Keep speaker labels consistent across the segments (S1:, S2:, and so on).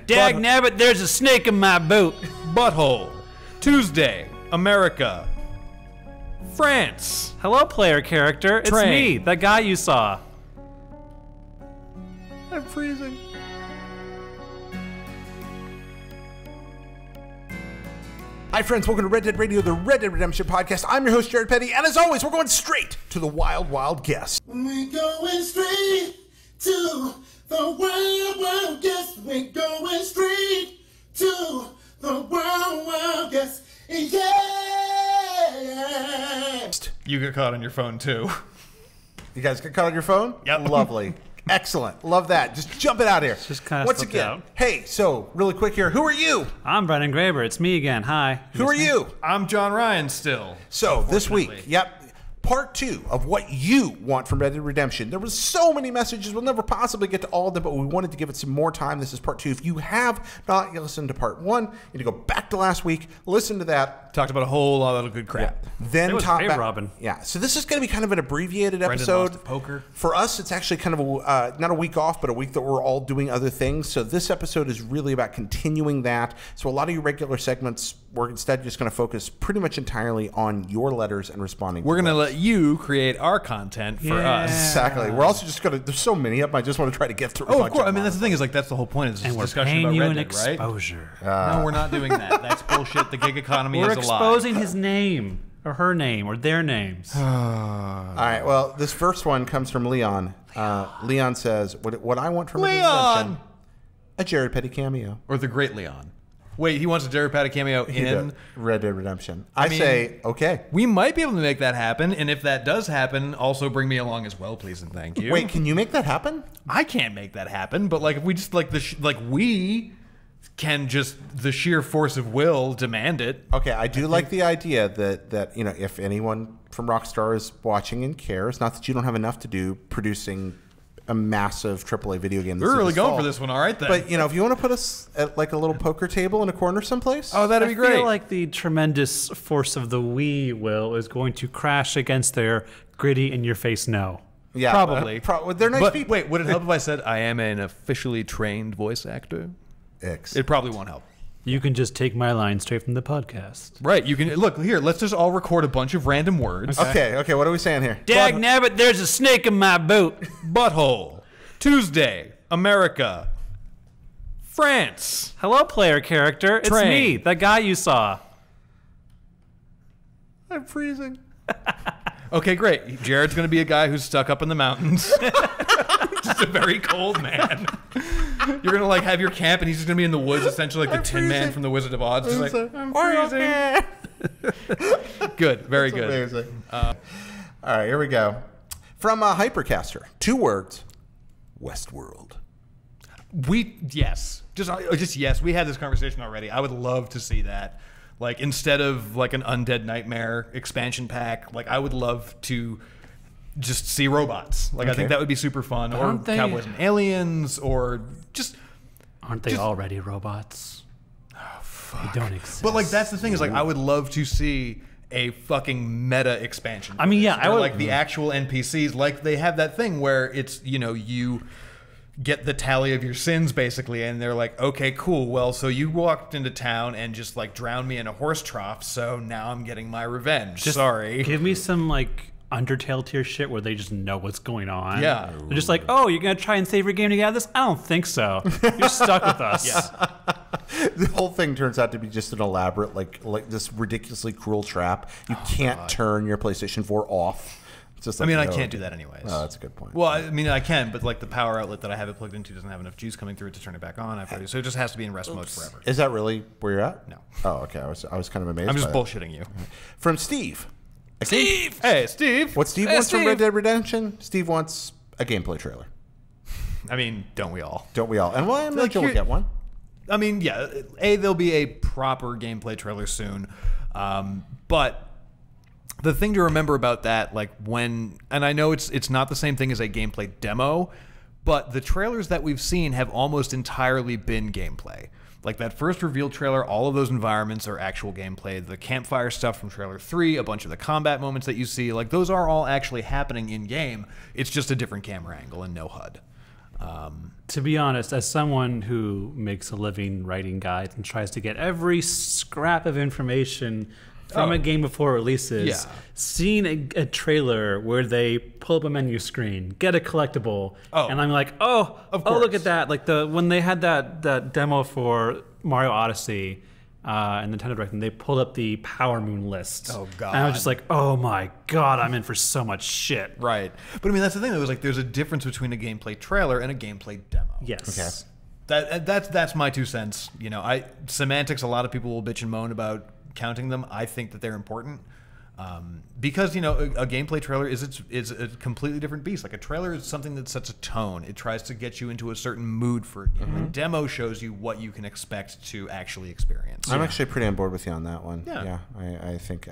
S1: Dag nabbit, there's a snake in my boot.
S2: Butthole. Tuesday, America. France.
S1: Hello, player character. It's
S2: Train.
S1: me, that guy you saw.
S2: I'm freezing.
S3: Hi friends, welcome to Red Dead Radio, the Red Dead Redemption podcast. I'm your host, Jared Petty, and as always, we're going straight to the wild, wild guess.
S4: We're going straight to the wild, wild guess. We're going straight to the wild, wild guess. Yeah!
S2: You get caught on your phone too.
S3: You guys get caught on your phone?
S2: Yep.
S3: Lovely. Excellent. Love that. Just jump it out here.
S1: Just kinda
S3: Once
S1: slipped
S3: again,
S1: out.
S3: hey, so really quick here, who are you?
S1: I'm Brennan Graber. It's me again. Hi.
S3: Who are you?
S2: I'm John Ryan still.
S3: So this week,
S2: Unfortunately.
S3: part 2 of what you want from Red Dead Redemption. There was so many messages, we'll never possibly get to all of them, but we wanted to give it some more time. This is part 2. If you have not listened to part 1, you need to go back to last week, listen to that,
S2: Talked about a whole lot of good crap.
S3: then
S1: It was
S3: top
S1: great,
S3: back.
S1: Robin.
S3: Yeah, so this is going to be kind of an abbreviated
S2: Brendan
S3: episode.
S2: lost at poker.
S3: For us, it's actually kind of a, not a week off, but a week that we're all doing other things. So this episode is really about continuing that. So a lot of your regular segments, we're instead just going to focus pretty much entirely on your letters and responding.
S2: We're
S3: to
S2: going to
S3: those.
S2: let you create our content for
S1: Yeah.
S2: us.
S3: Exactly. We're also just going to, there's so many of them, I just want to try to get through.
S2: Oh, of course. I mean, that's the thing is, like, that's the whole point of this
S1: And we're
S2: discussion
S1: paying
S2: about
S1: you
S2: Red
S1: an
S2: Dead, right?
S1: exposure.
S2: No, we're not doing that. That's bullshit. The gig economy
S1: We're
S2: is a lie.
S1: exposing his name, or her name, or their names.
S3: All right. Well, this first one comes from Leon. Leon says, "What I want from
S2: Leon!
S3: a Jared Petty cameo
S2: Or the Great Leon. Wait, he wants a Jared Patty cameo in...
S3: Red Dead Redemption." I
S2: mean-
S3: say, okay.
S2: We might be able to make that happen, and if that does happen, also bring me along as well, please and thank you.
S3: Wait, can you make that happen?
S2: I can't make that happen, but like if we just like we can just the sheer force of will demand it.
S3: Okay, I do like the idea that you know, if anyone from Rockstar is watching and cares, not that you don't have enough to do producing a massive AAA video game.
S2: We're really going for this one, all right then.
S3: But you know, if you want to put us at like a little poker table in a corner someplace,
S2: oh, that'd be
S1: I
S2: great.
S1: feel like the tremendous force of the we will is going to crash against their gritty in-your-face no.
S3: yeah,
S2: probably.
S3: They're nice
S2: but
S3: people.
S2: wait, would it help if I said I am an officially trained voice actor? It probably won't help.
S1: You can just take my line straight from the podcast.
S2: Right, you can look here. Let's just all record a bunch of random words.
S3: Okay, what are we saying here?
S1: Dag nabbit, there's a snake in my boot.
S2: Butthole. Tuesday, America. France.
S1: Hello, player character. It's
S2: Train.
S1: me, that guy you saw.
S3: I'm freezing.
S2: Okay, great. Jared's going to be a guy who's stuck up in the mountains. Just a very cold man. You're going to like have your camp and he's just going to be in the woods, essentially like the Tin Man from the Wizard of Oz. Just like, I'm freezing. Good, very good.
S3: Amazing. All right, here we go. From Hypercaster, 2 words: Westworld.
S2: Yes. Just yes. We had this conversation already. I would love to see that. Like instead of like an Undead Nightmare expansion pack, like I would love to just see robots. Like I think that would be super fun. Or
S1: Aren't they-
S2: Cowboys and Aliens, or just.
S1: Aren't they already robots? Oh, fuck. They don't exist.
S2: But like that's the thing is like I would love to see a fucking meta expansion.
S1: I mean, yeah, I
S2: where,
S1: would-
S2: like the actual NPCs. Like they have that thing where it's you get the tally of your sins basically, and they're like, okay, cool. Well, so you walked into town and just like drowned me in a horse trough, so now I'm getting my revenge. Sorry.
S1: Give me some like Undertale tier shit where they just know what's going on.
S2: Yeah.
S1: They're just like, oh, you're gonna try and save your game to get out of this? I don't think so. You're stuck with us.
S2: Yeah.
S3: The whole thing turns out to be just an elaborate, like this ridiculously cruel trap. You can't turn your PlayStation 4 off. It's just
S2: I
S3: like,
S2: mean, I
S3: no.
S2: can't do that anyways.
S3: Oh, that's a good point.
S2: Well, I mean, I can, but like the power outlet that I have it plugged into doesn't have enough juice coming through it to turn it back on. So it just has to be in rest mode forever.
S3: Is that really where you're at?
S2: No.
S3: Oh, okay. I was kind of amazed.
S2: I'm just
S3: by that.
S2: bullshitting you.
S3: From Steve.
S2: Steve! Hey, Steve!
S3: What Steve wants from Red Dead Redemption? Steve wants a gameplay trailer.
S2: I mean, don't we all?
S3: Don't we all? And well, I'm
S2: Like
S3: sure we'll
S2: you're-
S3: get one.
S2: I mean, yeah, there'll be a proper gameplay trailer soon. But the thing to remember about that, like and I know it's not the same thing as a gameplay demo, but the trailers that we've seen have almost entirely been gameplay. Like that first reveal trailer, all of those environments are actual gameplay. The campfire stuff from trailer 3, a bunch of the combat moments that you see, like those are all actually happening in game. It's just a different camera angle and no HUD.
S1: To be honest, as someone who makes a living writing guides and tries to get every scrap of information from a game before it releases, seeing a trailer where they pull up a menu screen, get a collectible, and I'm like, oh, look at that! Like when they had that demo for Mario Odyssey and Nintendo Direct, and they pulled up the Power Moon list.
S2: Oh god!
S1: And I was just like, oh my god, I'm in for so much shit.
S2: Right, but I mean that's the thing. Though, is like there's a difference between a gameplay trailer and a gameplay demo.
S1: Yes.
S3: Okay.
S2: That's my 2 cents. You know, semantics. A lot of people will bitch and moan about counting them. I think that they're important because you know a gameplay trailer is a completely different beast. Like a trailer is something that sets a tone. It tries to get you into a certain mood for a game. A demo shows you what you can expect to actually experience.
S3: I'm actually pretty on board with you on that one.
S2: Yeah.
S3: I think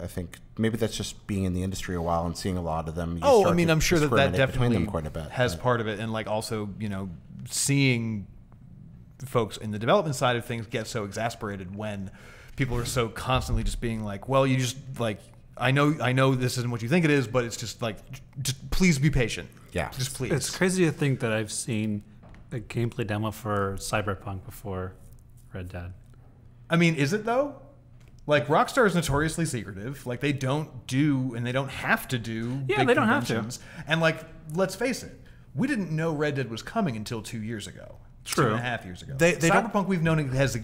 S3: maybe that's just being in the industry a while and seeing a lot of them.
S2: I mean, I'm sure that
S3: discriminate between
S2: definitely
S3: them quite a bit,
S2: has part of it, and like also you know seeing folks in the development side of things get so exasperated when people are so constantly just being like, well, you just like, I know this isn't what you think it is, but it's just like, just please be patient.
S3: Yeah.
S2: Just please.
S1: It's crazy to think that I've seen a gameplay demo for Cyberpunk before Red Dead.
S2: I mean, is it though? Like Rockstar is notoriously secretive. Like they don't do and they don't have to do.
S1: Yeah,
S2: big
S1: they don't have to.
S2: conventions. And like, let's face it, we didn't know Red Dead was coming until 2 years ago.
S1: True.
S2: 2.5 years ago.
S3: They don't-
S2: Cyberpunk we've known has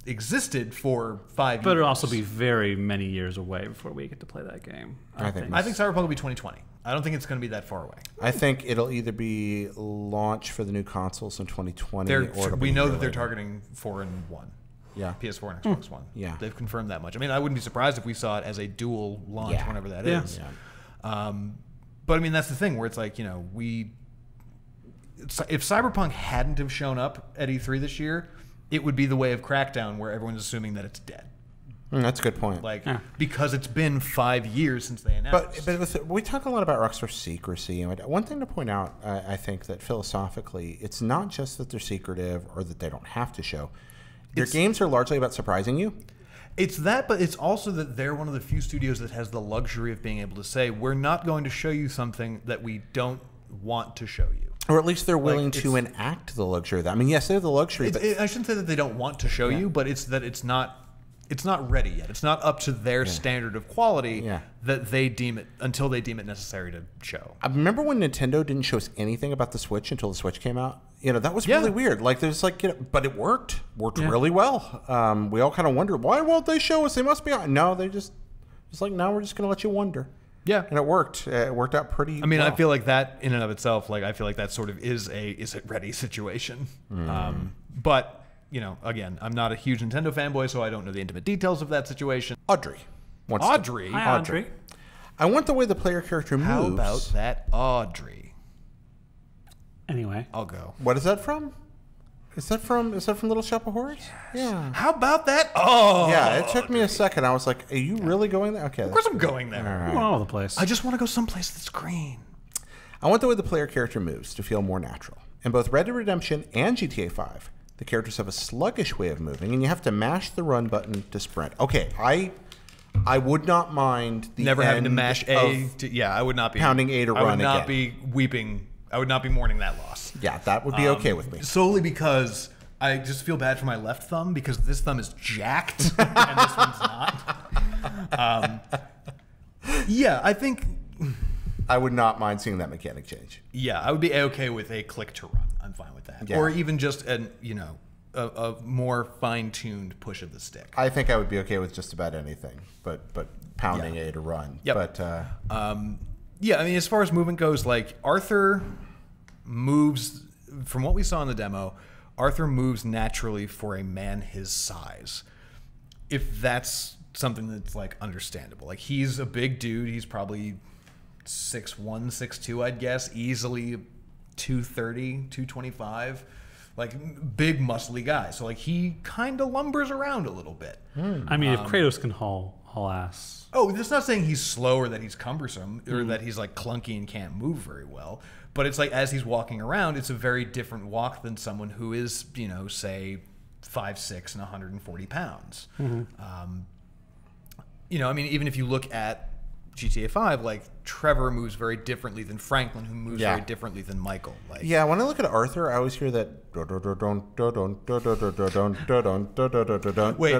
S2: existed for 5 years.
S1: But it'll also be very many years away before we get to play that game.
S3: I think
S2: Cyberpunk will be 2020. I don't think it's going to be that far away.
S3: I think it'll either be launch for the new consoles in 2020 or it'll
S2: We
S3: be
S2: know
S3: a year
S2: that they're
S3: later.
S2: targeting 4 and 1.
S3: Yeah.
S2: PS4 and Xbox One.
S3: Yeah.
S2: They've confirmed that much. I mean, I wouldn't be surprised if we saw it as a dual launch whenever that is.
S3: Yeah.
S2: But I mean, that's the thing where it's like, you know, if Cyberpunk hadn't have shown up at E3 this year, it would be the way of Crackdown where everyone's assuming that it's dead.
S3: That's a good point.
S2: Like, because it's been 5 years since they announced.
S3: But we talk a lot about Rockstar's secrecy. And one thing to point out, I think, that philosophically, it's not just that they're secretive or that they don't have to show. Their games are largely about surprising you.
S2: It's that, but it's also that they're one of the few studios that has the luxury of being able to say, we're not going to show you something that we don't want to show you.
S3: Or at least they're willing to enact the luxury of that. I mean, yes, they have the luxury, but
S2: I shouldn't say that they don't want to show you, but it's that it's not ready yet. It's not up to their standard of quality that they deem it until they deem it necessary to show.
S3: I remember when Nintendo didn't show us anything about the Switch until the Switch came out. You know, that was really weird. Like, there's like, but it worked really well. We all kind of wondered, why won't they show us? They must be on. No, they just like, now we're just going to let you wonder.
S2: Yeah,
S3: and it worked. It worked out pretty.
S2: I mean,
S3: well.
S2: I feel like that in and of itself, like I feel like that sort of is it ready situation. But you know, again, I'm not a huge Nintendo fanboy, so I don't know the intimate details of that situation.
S3: Audrey.
S2: Audrey.
S1: Hi, Audrey.
S3: I want the way the player character moves.
S2: How about that, Audrey?
S1: Anyway,
S2: I'll go.
S3: What is that from? Is that from Little Shop of Horrors? Yeah.
S2: How about that? Oh,
S3: yeah. It took me a second. I was like, "Are you really going there?" Okay.
S2: Of course, I'm going there.
S1: I'm all over the place.
S2: I just want to go someplace that's green.
S3: I want the way the player character moves to feel more natural. In both Red Dead Redemption and GTA 5, the characters have a sluggish way of moving, and you have to mash the run button to sprint. Okay, I would not mind the
S2: Never having to
S3: end
S2: mash A.
S3: of
S2: I would not be
S3: pounding A to
S2: I
S3: run
S2: would not
S3: again.
S2: be weeping. I would not be mourning that loss.
S3: Yeah, that would be okay with me.
S2: Solely because I just feel bad for my left thumb because this thumb is jacked and this one's not. Yeah, I think.
S3: I would not mind seeing that mechanic change.
S2: Yeah, I would be okay with a click to run. I'm fine with that.
S3: Yeah.
S2: Or even just a more fine-tuned push of the stick.
S3: I think I would be okay with just about anything, but pounding A to run.
S2: Yep.
S3: But
S2: yeah, I mean, as far as movement goes, like Arthur moves, from what we saw in the demo, Arthur moves naturally for a man his size. If that's something that's like understandable. Like he's a big dude. He's probably 6'1", 6'2", I'd guess. Easily 230, 225. Like big muscly guy. So like he kind of lumbers around a little bit.
S1: I mean, if Kratos can haul ass.
S2: Oh, that's not saying he's slow or that he's cumbersome or that he's like clunky and can't move very well. But it's like as he's walking around, it's a very different walk than someone who is, you know, say 5'6" and 140 pounds. You know, I mean, even if you look at GTA 5, like Trevor moves very differently than Franklin, who moves very differently than Michael. Like,
S3: yeah, when I look at Arthur, I always hear that.
S2: Wait,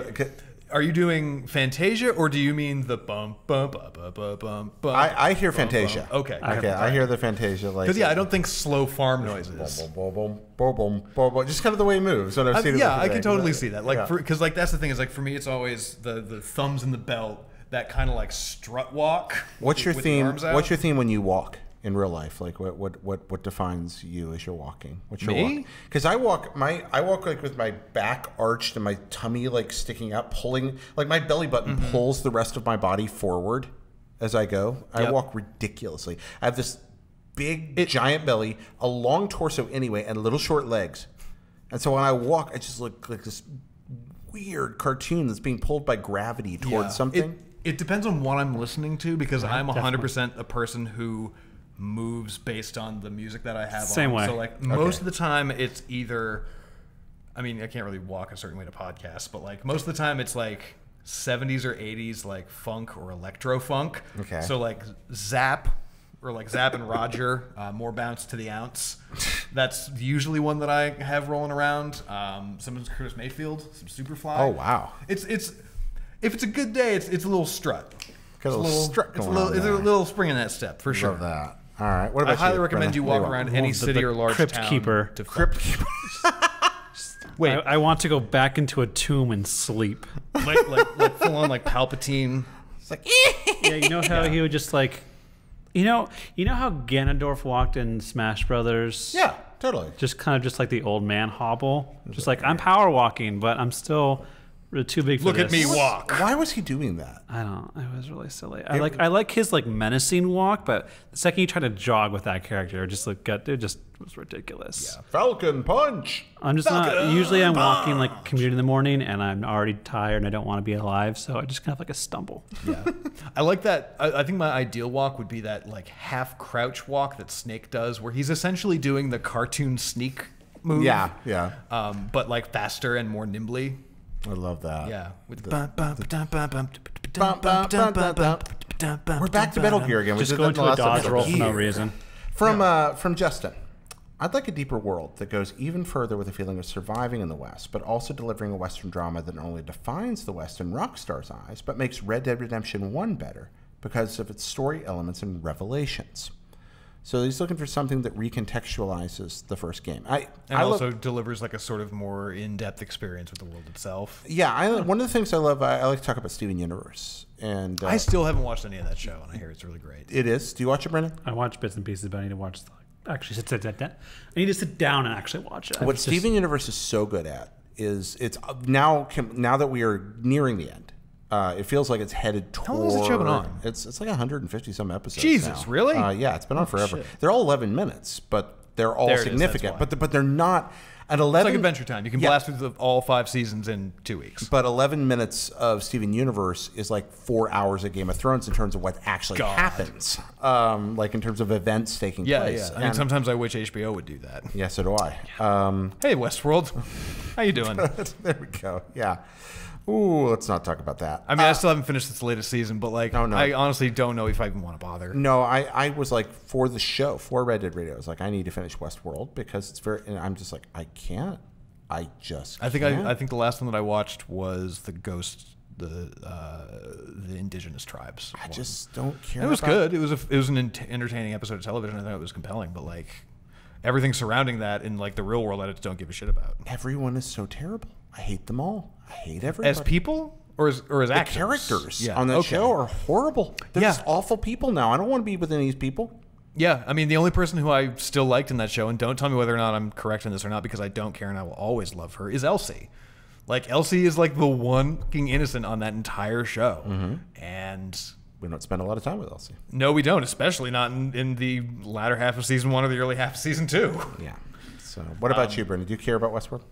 S2: are you doing Fantasia, or do you mean the bum bum bum bum bum bum bum?
S3: I hear Fantasia.
S2: Okay,
S3: I hear the Fantasia. Like,
S2: because I don't think slow farm noises.
S3: Just kind of the way it moves. So
S2: I can totally see that. Like, because like that's the thing is like for me, it's always the thumbs in the belt. That kind of like strut walk.
S3: What's your theme? What's your theme when you walk in real life? Like what defines you as you're walking? What's your walk? Because I walk like with my back arched and my tummy like sticking up, pulling like my belly button pulls the rest of my body forward as I go. I walk ridiculously. I have this big giant belly, a long torso anyway, and little short legs. And so when I walk, I just look like this weird cartoon that's being pulled by gravity towards something.
S2: It depends on what I'm listening to, because I'm 100% a person who moves based on the music that I have
S1: Same
S2: on.
S1: way.
S2: So like most of the time it's either, I mean, I can't really walk a certain way to podcasts, but like most of the time it's like 70s or 80s like funk or electro funk.
S3: Okay.
S2: So like Zap and Roger, More Bounce to the Ounce. That's usually one that I have rolling around. Sometimes Curtis Mayfield, some Superfly.
S3: Oh wow.
S2: If it's a good day, it's a little strut.
S3: Got a little strut going on
S2: It's a
S3: there.
S2: little spring in that step, for sure.
S3: Love that. All right. What about
S2: I highly
S3: you,
S2: recommend you
S3: Brennan?
S2: walk around any city or large
S1: Crypt
S2: town.
S1: Keeper.
S2: To Crypt Keeper. Wait,
S1: I want to go back into a tomb and sleep.
S2: like full on like Palpatine.
S3: It's like,
S1: Yeah, you know how he would just like, you know how Ganondorf walked in Smash Brothers?
S3: yeah, totally.
S1: Just kind of just like the old man hobble. Just like I'm power walking, but I'm still too big for
S2: Look
S1: this.
S2: at me walk.
S3: Why was he doing that?
S1: I don't. It was really silly. I like his like menacing walk, but the second you try to jog with that character, it just was ridiculous.
S2: Yeah.
S3: Falcon punch.
S1: I'm just not. Usually, I'm walking like commuting in the morning, and I'm already tired, and I don't want to be alive, so I just kind of like a stumble.
S2: Yeah, I like that. I think my ideal walk would be that like half crouch walk that Snake does, where he's essentially doing the cartoon sneak move.
S3: Yeah.
S2: But like faster and more nimbly.
S3: I love that.
S2: Yeah. With
S3: We're back to Metal Gear again.
S1: Just go into a dodge roll for no reason.
S3: From Justin. I'd like a deeper world that goes even further with a feeling of surviving in the West, but also delivering a Western drama that not only defines the West in Rockstar's eyes, but makes Red Dead Redemption 1 better because of its story elements and revelations. So he's looking for something that recontextualizes the first game.
S2: And also delivers like a sort of more in-depth experience with the world itself.
S3: Yeah, one of the things I love, I like to talk about Steven Universe. And
S2: I still haven't watched any of that show, and I hear it's really great.
S3: It is. Do you watch it, Brendan?
S1: I watch bits and pieces, but I need to watch. Actually, I need to sit down and actually watch it.
S3: What Steven Universe is so good at is it's now that we are nearing the end. It feels like it's headed toward.
S2: How long has the show been on?
S3: It's like 150 some episodes.
S2: Jesus,
S3: now.
S2: really?
S3: Yeah, it's been on forever.
S2: Shit.
S3: They're all 11 minutes, but they're all significant. But they're not at 11.
S2: It's like Adventure Time. You can blast through all 5 seasons in 2 weeks.
S3: But 11 minutes of Steven Universe is like 4 hours of Game of Thrones in terms of what actually happens, like in terms of events taking place.
S2: Yeah. I mean, sometimes I wish HBO would do that.
S3: Yeah, so do I.
S2: Hey, Westworld, how you doing?
S3: There we go. Yeah. Ooh, let's not talk about that.
S2: I mean, I still haven't finished this latest season, but like,
S3: no.
S2: I honestly don't know if I even want to bother.
S3: No, I was like, for the show, for Red Dead Radio, I was like, I need to finish Westworld because it's very, and I'm just like, I can't. I
S2: think the last one that I watched was the Ghost, the indigenous tribes.
S3: I just don't care.
S2: It was good. It was an entertaining episode of television. I thought it was compelling, but like everything surrounding that in like the real world, I just don't give a shit about.
S3: Everyone is so terrible. I hate them all. I hate everybody.
S2: As people or as actors?
S3: The characters on that show are horrible. They're just awful people now. I don't want to be with any of these people.
S2: Yeah, I mean, the only person who I still liked in that show, and don't tell me whether or not I'm correct in this or not, because I don't care and I will always love her, is Elsie. Like, Elsie is like the one fucking innocent on that entire show. And
S3: we don't spend a lot of time with Elsie.
S2: No, we don't, especially not in the latter half of season 1 or the early half of season 2.
S3: Yeah. So, what about you, Brendan? Do you care about Westworld?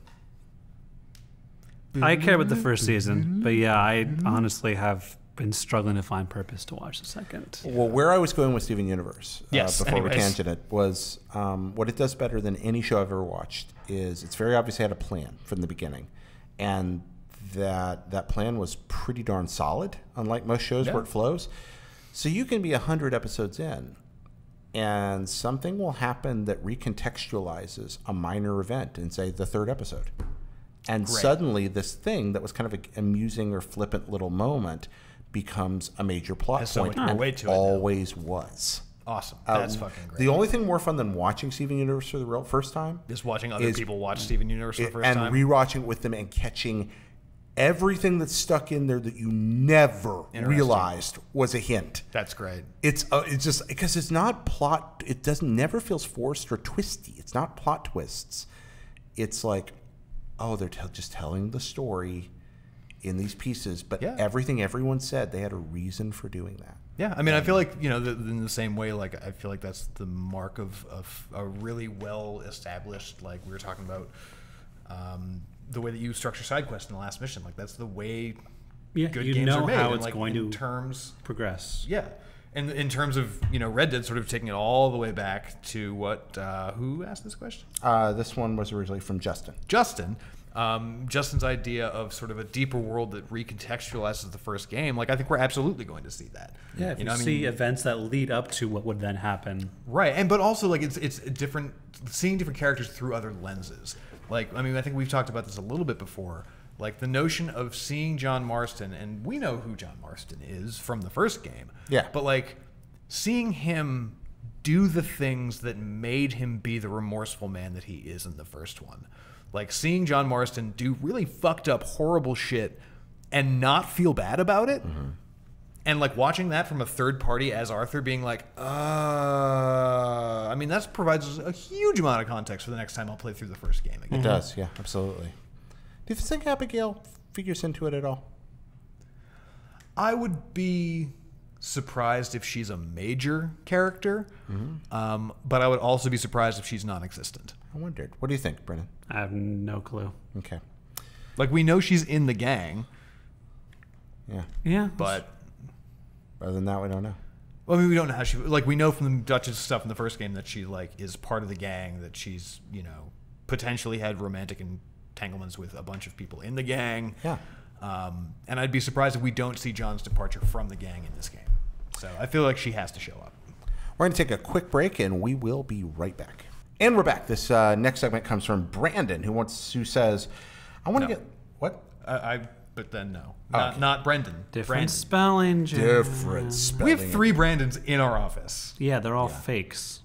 S1: I care about the first season, but yeah, I honestly have been struggling to find purpose to watch the second.
S3: Well, where I was going with Steven Universe before we tangented was what it does better than any show I've ever watched is it's very obviously had a plan from the beginning, and that plan was pretty darn solid, unlike most shows where it flows. So you can be 100 episodes in, and something will happen that recontextualizes a minor event in, say, the 3rd episode. And suddenly this thing that was kind of an amusing or flippant little moment becomes a major plot
S2: so
S3: point.
S2: much more weight to it now.
S3: Always was.
S2: Awesome. That's fucking great.
S3: The only thing more fun than watching Steven Universe for the first time
S2: is watching other people watch Steven Universe for the first time.
S3: And rewatching it with them and catching everything that's stuck in there that you never realized was a hint.
S2: That's great.
S3: It's just because it's not plot. It never feels forced or twisty. It's not plot twists. It's like, oh, they're just telling the story in these pieces, but everything everyone said, they had a reason for doing that.
S2: Yeah, I mean, I feel like, in the same way, like, I feel like that's the mark of a really well-established, like, we were talking about, the way that you structure side quests in the last mission. Like, that's the way good games are made.
S1: How
S2: and,
S1: it's
S2: like,
S1: going to progress.
S2: Yeah. And in terms of, Red Dead sort of taking it all the way back to what, who asked this question?
S3: This one was originally from Justin.
S2: Justin's idea of sort of a deeper world that recontextualizes the first game, like, I think we're absolutely going to see that.
S1: Yeah, if you see events that lead up to what would then happen.
S2: Right, but also, like, it's different, seeing different characters through other lenses. Like, I mean, I think we've talked about this a little bit before. Like, the notion of seeing John Marston, and we know who John Marston is from the first game.
S3: Yeah.
S2: But, like, seeing him do the things that made him be the remorseful man that he is in the first one. Like, seeing John Marston do really fucked up, horrible shit and not feel bad about it. Mm-hmm. And, like, watching that from a third party as Arthur being like, I mean, that provides a huge amount of context for the next time I'll play through the first game again.
S3: It does, yeah, absolutely. Do you think Abigail figures into it at all?
S2: I would be surprised if she's a major character, but I would also be surprised if she's non-existent.
S3: I wondered. What do you think, Brennan?
S1: I have no clue.
S3: Okay.
S2: Like, we know she's in the gang.
S3: Yeah.
S1: Yeah.
S2: But
S3: other than that, we don't know.
S2: Well, I mean, we don't know how she... Like, we know from the Duchess stuff in the first game that she, like, is part of the gang, that she's, potentially had romantic entanglements with a bunch of people in the gang.
S3: Yeah.
S2: And I'd be surprised if we don't see John's departure from the gang in this game. So I feel like she has to show up.
S3: We're going to take a quick break, and we will be right back. And we're back. This next segment comes from Brandon, who says, I want to get... What?
S2: But then no.
S3: Okay.
S2: Not Brendan.
S1: Different spelling, Jim.
S3: Different spelling.
S2: We have 3 Brandons in our office.
S1: Yeah, they're all fakes.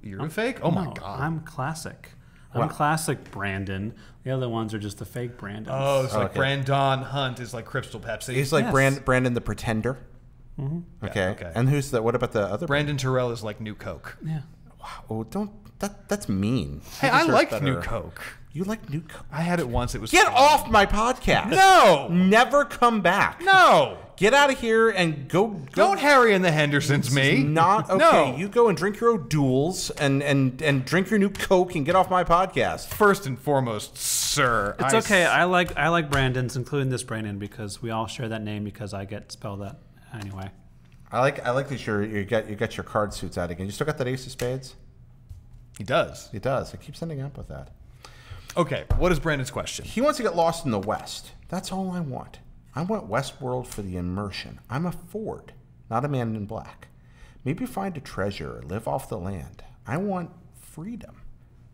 S2: You're a fake? Oh, my God.
S1: I'm classic. I'm classic Brandon. The other ones are just the fake Brandon.
S2: Oh, it's like Brandon Hunt is like Crystal Pepsi.
S3: He's like Brandon the Pretender.
S1: Mm-hmm.
S3: Okay.
S2: Yeah, okay.
S3: And who's the? What about the other?
S2: Brandon Terrell is like New Coke.
S1: Yeah.
S3: Wow. Oh, don't. That's mean.
S2: Hey, I like New Coke.
S3: You like New Coke?
S2: I had it once. It was
S3: Get
S2: fun.
S3: off my podcast.
S2: No.
S3: Never come back.
S2: No.
S3: Get out of here and go.
S2: Don't Harry and the Hendersons me.
S3: Not okay.
S2: No.
S3: You go and drink your O'Douls and drink your New Coke and get off my podcast.
S2: First and foremost, sir.
S1: It's okay. I like Brandons, including this Brandon, because we all share that name because I get spelled that anyway.
S3: I like that you got your card suits out again. You still got that Ace of Spades?
S2: He does.
S3: He does. I keep sending up with that.
S2: Okay, what is Brandon's question?
S3: He wants to get lost in the West. That's all I want. I want Westworld for the immersion. I'm a Ford, not a man in black. Maybe find a treasure or live off the land. I want freedom.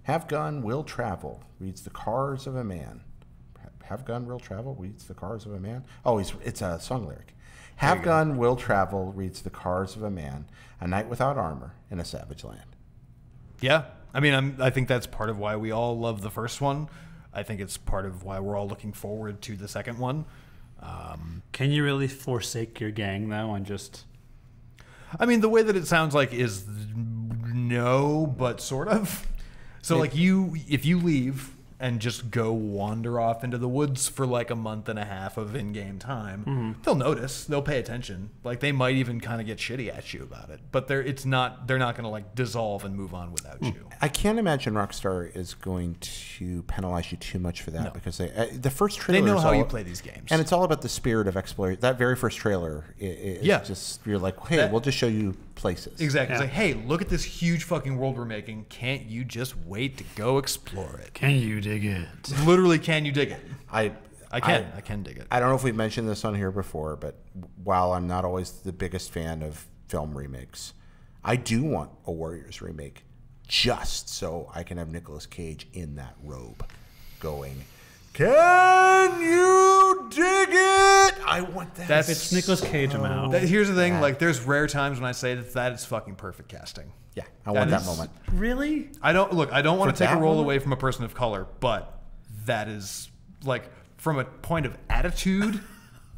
S3: Have gun, will travel, reads the cars of a man. Have gun, will travel, reads the cars of a man. Oh, it's a song lyric. Have gun, will travel, reads the cars of a man. A night without armor in a savage land.
S2: Yeah. I mean, I think that's part of why we all love the first one. I think it's part of why we're all looking forward to the second one.
S1: Can you really forsake your gang, though, and just...
S2: I mean, the way that it sounds like is no, but sort of. So, like, if you leave and just go wander off into the woods for like a month and a half of in-game time, they'll notice, they'll pay attention. Like, they might even kind of get shitty at you about it, but they're not going to like dissolve and move on without you.
S3: I can't imagine Rockstar is going to penalize you too much for that because the first trailer,
S2: they know how you play these games,
S3: and it's all about the spirit of exploration. That very first trailer, just you're like, hey, we'll just show you places.
S2: Exactly. It's like, hey, look at this huge fucking world we're making. Can't you just wait to go explore it?
S1: Can you dig it?
S2: Literally, can you dig it? I can dig it.
S3: I don't know if we've mentioned this on here before, but while I'm not always the biggest fan of film remakes, I do want a Warriors remake just so I can have Nicolas Cage in that robe going, can you dig it? I want that.
S1: If it's Nicolas Cage, I'm out.
S2: Here's the thing, like there's rare times when I say that is fucking perfect casting.
S3: Yeah, I want that moment.
S1: Really?
S2: I don't want to take a role
S3: moment?
S2: away from a person of color, but that is like from a point of attitude,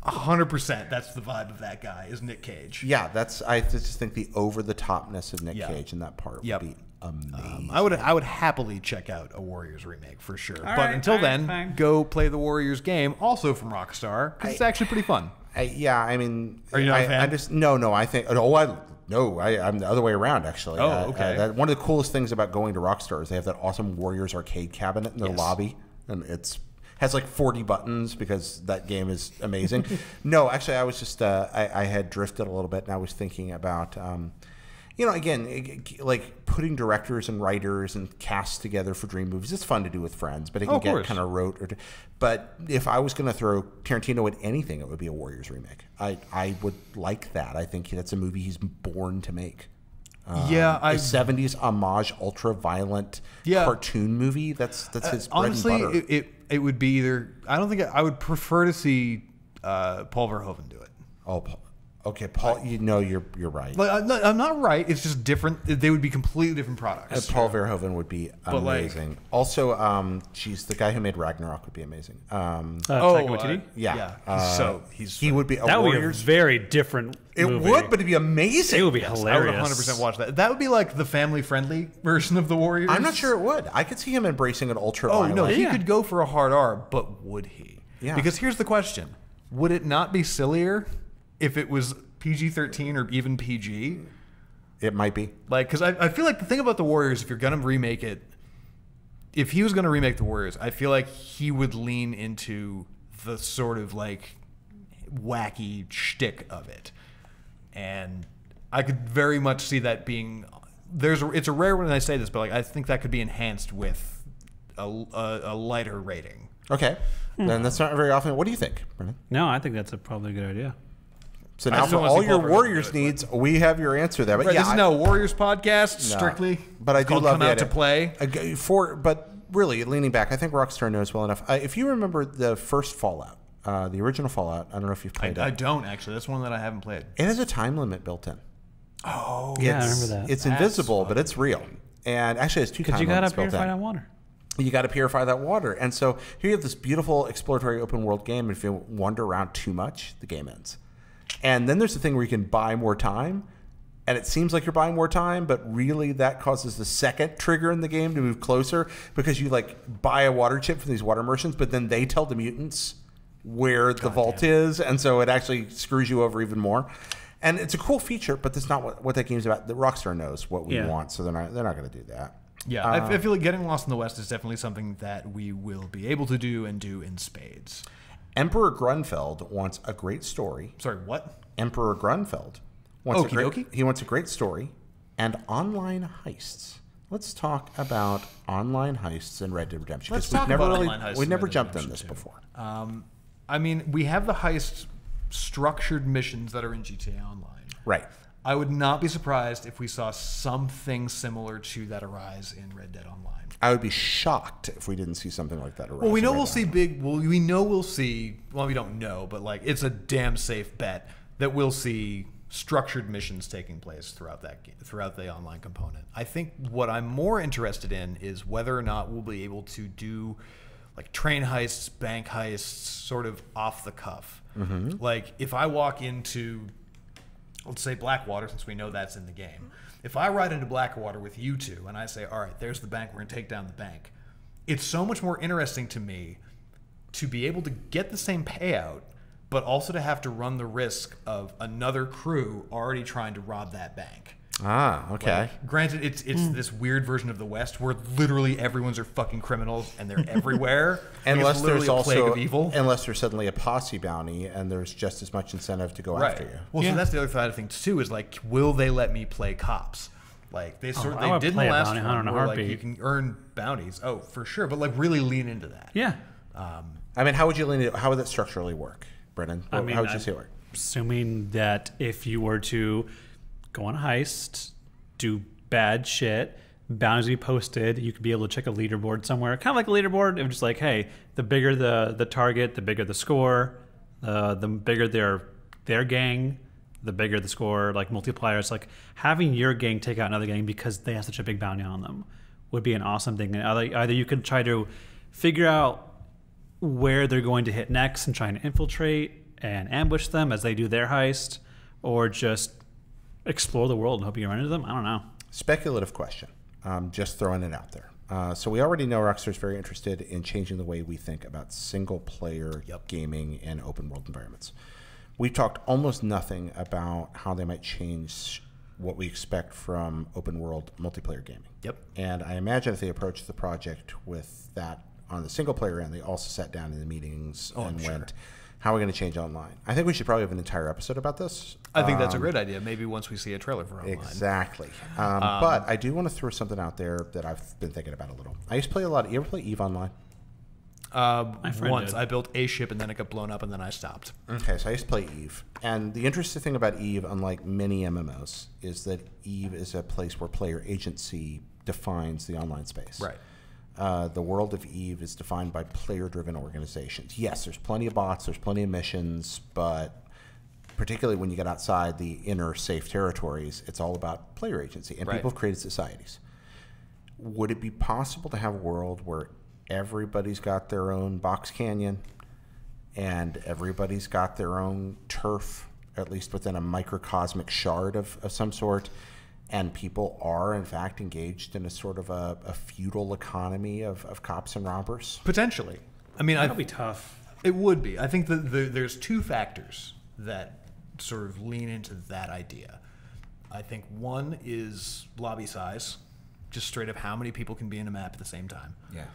S2: 100% that's the vibe of that guy is Nick Cage.
S3: Yeah, I just think the over-the-topness of Nick Cage in that part would be amazing.
S2: I would happily check out a Warriors remake for sure. But
S1: right,
S2: until then,
S1: fine.
S2: go play the Warriors game, also from Rockstar, because it's actually pretty fun.
S3: I mean,
S2: Are you not a fan?
S3: I just I think I'm the other way around actually.
S2: Oh, okay.
S3: One of the coolest things about going to Rockstar is they have that awesome Warriors arcade cabinet in their lobby, and has like 40 buttons because that game is amazing. No, actually, I was just I had drifted a little bit, and I was thinking about again, like putting directors and writers and casts together for dream movies. It's fun to do with friends, but it can get kind of rote. But if I was going to throw Tarantino at anything, it would be a Warriors remake. I would like that. I think that's a movie he's born to make. A 70s homage, ultra-violent cartoon movie. That's his
S2: honestly,
S3: bread and butter.
S2: It would be either. I don't think I would prefer to see Paul Verhoeven do it.
S3: Oh, okay, Paul. You're right.
S2: Like, I'm not right. It's just different. They would be completely different products.
S3: Paul Verhoeven would be amazing. Also, the guy who made Ragnarok would be amazing.
S1: Taika Waititi?
S3: Yeah. He would be a
S1: that would be a
S3: Warriors.
S1: very different movie.
S3: Would, but it'd be amazing.
S1: It would be
S2: I would
S1: hilarious.
S2: 100% watch that. That would be like the family-friendly version of the Warriors.
S3: I'm not sure it would. I could see him embracing an ultra-violent.
S2: Oh no, he could go for a hard R, but would he?
S3: Yeah.
S2: Because here's the question: would it not be sillier if it was PG-13 or even PG?
S3: It might be.
S2: Like, because I feel like the thing about the Warriors, if you're gonna remake it, if he was gonna remake the Warriors, I feel like he would lean into the sort of like wacky shtick of it, and I could very much see that being. It's a rare when I say this, but like I think that could be enhanced with a lighter rating.
S3: Okay, then that's not very often. What do you think, Brennan?
S1: No, I think that's probably a good idea.
S3: So now for all your Warriors needs, we have your answer there. But
S2: Right, this is now a Warriors podcast, strictly.
S3: But I
S2: It's
S3: do
S2: called
S3: love
S2: Come
S3: the
S2: Out to
S3: idea.
S2: Play.
S3: But really, leaning back, I think Rockstar knows well enough. If you remember the first Fallout, the original Fallout, I don't know if you've played
S2: I
S3: it.
S2: don't actually. That's one that I haven't played.
S3: It has a time limit built in.
S2: Oh,
S1: Yeah, I remember that.
S3: It's invisible, but it's real. And actually, it's two time
S1: Because you got to
S3: limits built
S1: purify
S3: in.
S1: that water.
S3: You got to purify that water. And so here you have this beautiful exploratory open world game. If you wander around too much, the game ends. And then there's the thing where you can buy more time. And it seems like you're buying more time, but really that causes the second trigger in the game to move closer because you like buy a water chip from these water merchants, but then they tell the mutants where the vault is. And so it actually screws you over even more. And it's a cool feature, but that's not what that game's about. The Rockstar knows what we want, so they're not going to do that.
S2: Yeah, I feel like getting lost in the West is definitely something that we will be able to do and do in spades.
S3: Emperor Grunfeld wants a great story.
S2: Sorry, what?
S3: Emperor Grunfeld wants
S2: Okie
S3: wants a great story and online heists. Let's talk about online heists in Red Dead Redemption
S2: Let's
S3: because
S2: talk about online heists
S3: we've
S2: in
S3: never
S2: Red Dead
S3: jumped on
S2: Redemption
S3: this
S2: 2.
S3: before.
S2: I mean, we have the heist structured missions that are in GTA Online.
S3: Right.
S2: I would not be surprised if we saw something similar to that arise in Red Dead Online.
S3: I would be shocked if we didn't see something like that arise.
S2: Well, we know
S3: in Red
S2: we'll
S3: Dead
S2: see
S3: Online.
S2: big. Well, we know we'll see. Well, we don't know, but like it's a damn safe bet that we'll see structured missions taking place throughout the online component. I think what I'm more interested in is whether or not we'll be able to do like train heists, bank heists, sort of off the cuff.
S3: Mm-hmm.
S2: Like if I walk into, let's say Blackwater, since we know that's in the game. If I ride into Blackwater with you two and I say, all right, there's the bank, we're going to take down the bank. It's so much more interesting to me to be able to get the same payout, but also to have to run the risk of another crew already trying to rob that bank.
S3: Ah, okay.
S2: Like, granted, it's this weird version of the West where literally everyone's are fucking criminals and they're everywhere.
S3: Unless
S2: it's
S3: there's
S2: literally a plague
S3: also
S2: of evil.
S3: unless there's suddenly a posse bounty and there's just as much incentive to go after you.
S2: Well, so that's the other side of things too. Is like, will they let me play cops? Like they
S1: I
S2: they
S1: would
S2: did in
S1: play
S2: the
S1: a
S2: last
S1: bounty
S2: one
S1: hunter in a
S2: where like
S1: heartbeat.
S2: you can earn bounties. Oh, for sure, but like really lean into that.
S1: Yeah.
S3: I mean, how would that structurally work, Brennan? How would you see it work?
S1: Assuming that if you were to go on a heist, do bad shit, bounties be posted, you could be able to check a leaderboard somewhere, kind of like a leaderboard. It was just like, hey, the bigger the target, the bigger the score, the bigger their gang, the bigger the score, like multipliers. Like having your gang take out another gang because they have such a big bounty on them would be an awesome thing. And either you could try to figure out where they're going to hit next and try and infiltrate and ambush them as they do their heist, or just explore the world and hope you run into them. I don't know.
S3: Speculative question. Just throwing it out there. So we already know Rockstar's very interested in changing the way we think about single-player gaming and open-world environments. We've talked almost nothing about how they might change what we expect from open-world multiplayer gaming.
S2: Yep.
S3: And I imagine if they approached the project with that on the single-player end, they also sat down in the meetings and went, how are we going to change online? I think we should probably have an entire episode about this.
S2: I think that's a great idea. Maybe once we see a trailer for online.
S3: Exactly. But I do want to throw something out there that I've been thinking about a little. I used to play a lot. You ever play EVE Online?
S2: Once. Did. I built a ship and then it got blown up and then I stopped.
S3: Okay, so I used to play EVE. And the interesting thing about EVE, unlike many MMOs, is that EVE is a place where player agency defines the online space.
S2: Right.
S3: The world of EVE is defined by player-driven organizations. Yes, there's plenty of bots, there's plenty of missions, but particularly when you get outside the inner safe territories, it's all about player agency, and people have created societies. Would it be possible to have a world where everybody's got their own box canyon and everybody's got their own turf, at least within a microcosmic shard of some sort, and people are, in fact, engaged in a sort of a feudal economy of cops and robbers?
S2: Potentially. I mean,
S1: that would be tough.
S2: It would be. I think that there's two factors that sort of lean into that idea. I think one is lobby size, just straight up how many people can be in a map at the same time.
S3: Yeah.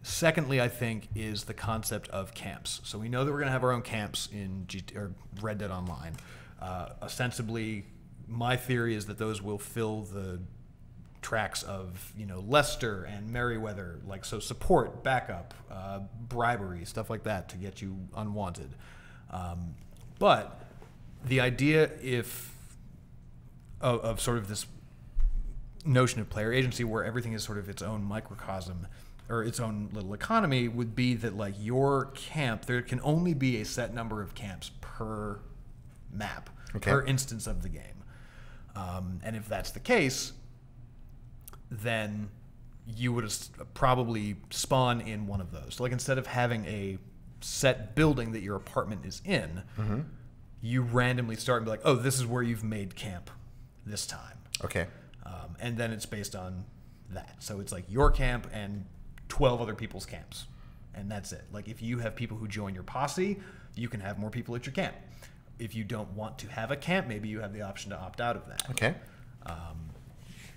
S2: Secondly, I think, is the concept of camps. So we know that we're going to have our own camps in Red Dead Online. Ostensibly, my theory is that those will fill the tracks of, Leicester and Merryweather, like, so support, backup, bribery, stuff like that to get you unwanted. But the idea of sort of this notion of player agency where everything is sort of its own microcosm or its own little economy would be that, like, your camp, there can only be a set number of camps per map, per instance of the game. And if that's the case, then you would probably spawn in one of those. So, like, instead of having a set building that your apartment is in, you randomly start and be like, oh, this is where you've made camp this time.
S3: Okay.
S2: And then it's based on that. So it's like your camp and 12 other people's camps. And that's it. Like, if you have people who join your posse, you can have more people at your camp. If you don't want to have a camp, maybe you have the option to opt out of that.
S3: Okay.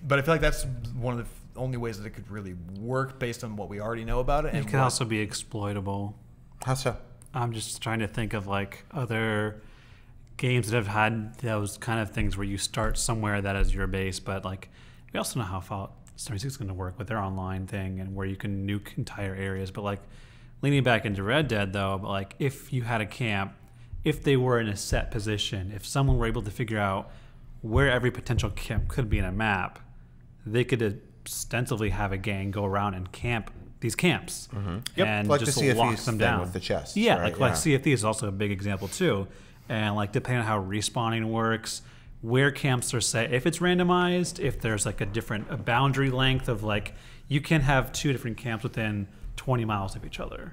S2: But I feel like that's one of the only ways that it could really work based on what we already know about it.
S1: It can also be exploitable.
S3: How so?
S1: I'm just trying to think of, like, other games that have had those kind of things where you start somewhere that is your base, but, like, we also know how Fallout 76 is going to work with their online thing and where you can nuke entire areas. But, like, leaning back into Red Dead, though, but, like, if you had a camp, if they were in a set position, if someone were able to figure out where every potential camp could be in a map, they could ostensibly have a gang go around and camp these camps and
S3: like
S1: just
S3: the CFE's
S1: lock them down
S3: with the chests.
S1: Yeah,
S3: right?
S1: like CFE is also a big example too. And, like, depending on how respawning works, where camps are set, if it's randomized, if there's, like, a boundary length of, like, you can have two different camps within 20 miles of each other.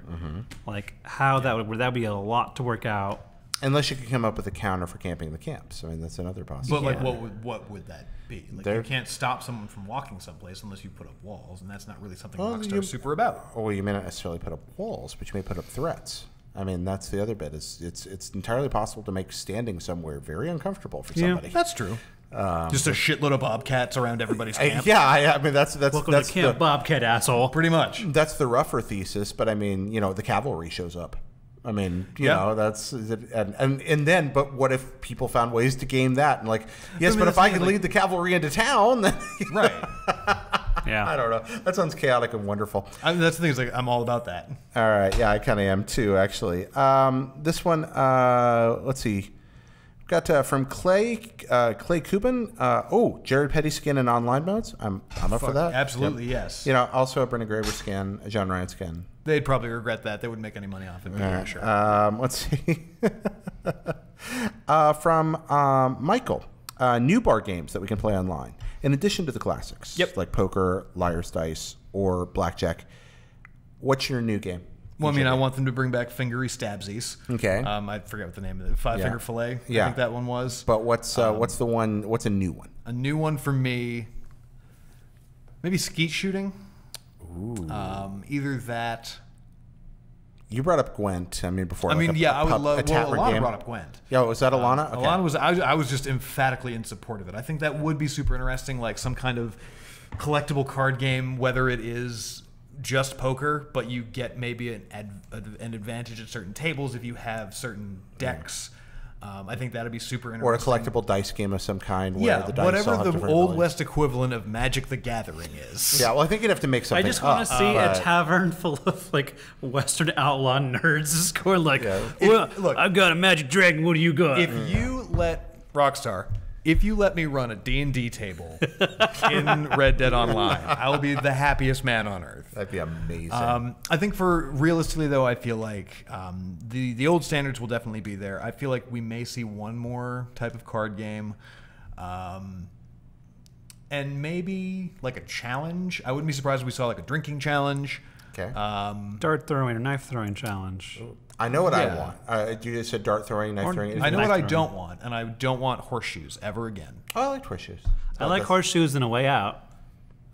S1: Like, how that would that be a lot to work out.
S3: Unless you could come up with a counter for camping the camps. I mean, that's another possibility.
S2: But, like, what would that be? Like, you can't stop someone from walking someplace unless you put up walls, and that's not really something Rockstar's super about.
S3: Well, you may not necessarily put up walls, but you may put up threats. I mean, that's the other bit. It's entirely possible to make standing somewhere very uncomfortable for somebody.
S2: That's true. Just a shitload of bobcats around everybody's camp.
S3: I mean, that's
S1: welcome to camp, Bobcat asshole.
S2: Pretty much.
S3: That's the rougher thesis, but I mean, the cavalry shows up. I mean, you know, that's and then, but what if people found ways to game that and, like, yes, but if I can lead the cavalry into town, then
S2: right?
S1: Yeah.
S3: I don't know. That sounds chaotic and wonderful.
S2: That's the thing. Is like I'm all about that.
S3: All right. Yeah, I kind of am too, actually. This one, let's see. Got from Clay Cuban. Jared Petty skin in online modes. I'm up for that.
S2: Absolutely,
S3: Yep.
S2: yes.
S3: You know, also a Brendan Graver skin, a John Ryan skin.
S2: They'd probably regret that. They wouldn't make any money off it.
S3: All right.
S2: Sure.
S3: Let's see. From Michael, new bar games that we can play online, in addition to the classics.
S2: Yep.
S3: Like poker, liar's dice, or blackjack. What's your new game?
S2: Well, I mean, I want them to bring back Fingery Stabsies.
S3: Okay.
S2: I forget what the name of it. Five Finger Fillet.
S3: Yeah.
S2: I think that one was.
S3: But what's the one? What's a new one?
S2: A new one for me. Maybe skeet shooting.
S3: Ooh.
S2: Either that.
S3: You brought up Gwent. I mean, before.
S2: I mean, yeah, I would love.
S3: a Tatler
S2: Alana
S3: game.
S2: brought up Gwent.
S3: Yeah, was that Alana? Okay.
S2: Alana was. I was just emphatically in support of it. I think that would be super interesting, like some kind of collectible card game, whether it is just poker, but you get maybe an advantage at certain tables if you have certain decks. I think that'd be super interesting.
S3: Or a collectible dice game of some kind. Where the dice
S2: whatever
S3: all have
S2: the
S3: different
S2: Old
S3: abilities.
S2: West equivalent of Magic the Gathering is.
S3: Yeah, well, I think you'd have to make something.
S1: I just want to see
S3: up,
S1: a tavern full of like Western outlaw nerds score like,
S3: Yeah.
S1: well,
S2: Look,
S1: I've got a magic dragon. What do you got?
S2: If you let Rockstar, if you let me run a D&D table in Red Dead Online, I will be the happiest man on earth.
S3: That'd be amazing.
S2: I think for realistically though, I feel like the old standards will definitely be there. I feel like we may see one more type of card game, and maybe like a challenge. I wouldn't be surprised if we saw like a drinking challenge.
S3: Okay.
S1: Dart throwing or knife throwing challenge.
S3: I know what
S2: yeah.
S3: I want. You just said dart throwing, knife throwing.
S2: I know
S1: knife
S2: what I
S1: throwing.
S2: don't want, and I don't want horseshoes ever again.
S3: Oh, I like horseshoes.
S1: I like
S3: That's-
S1: horseshoes in A Way Out.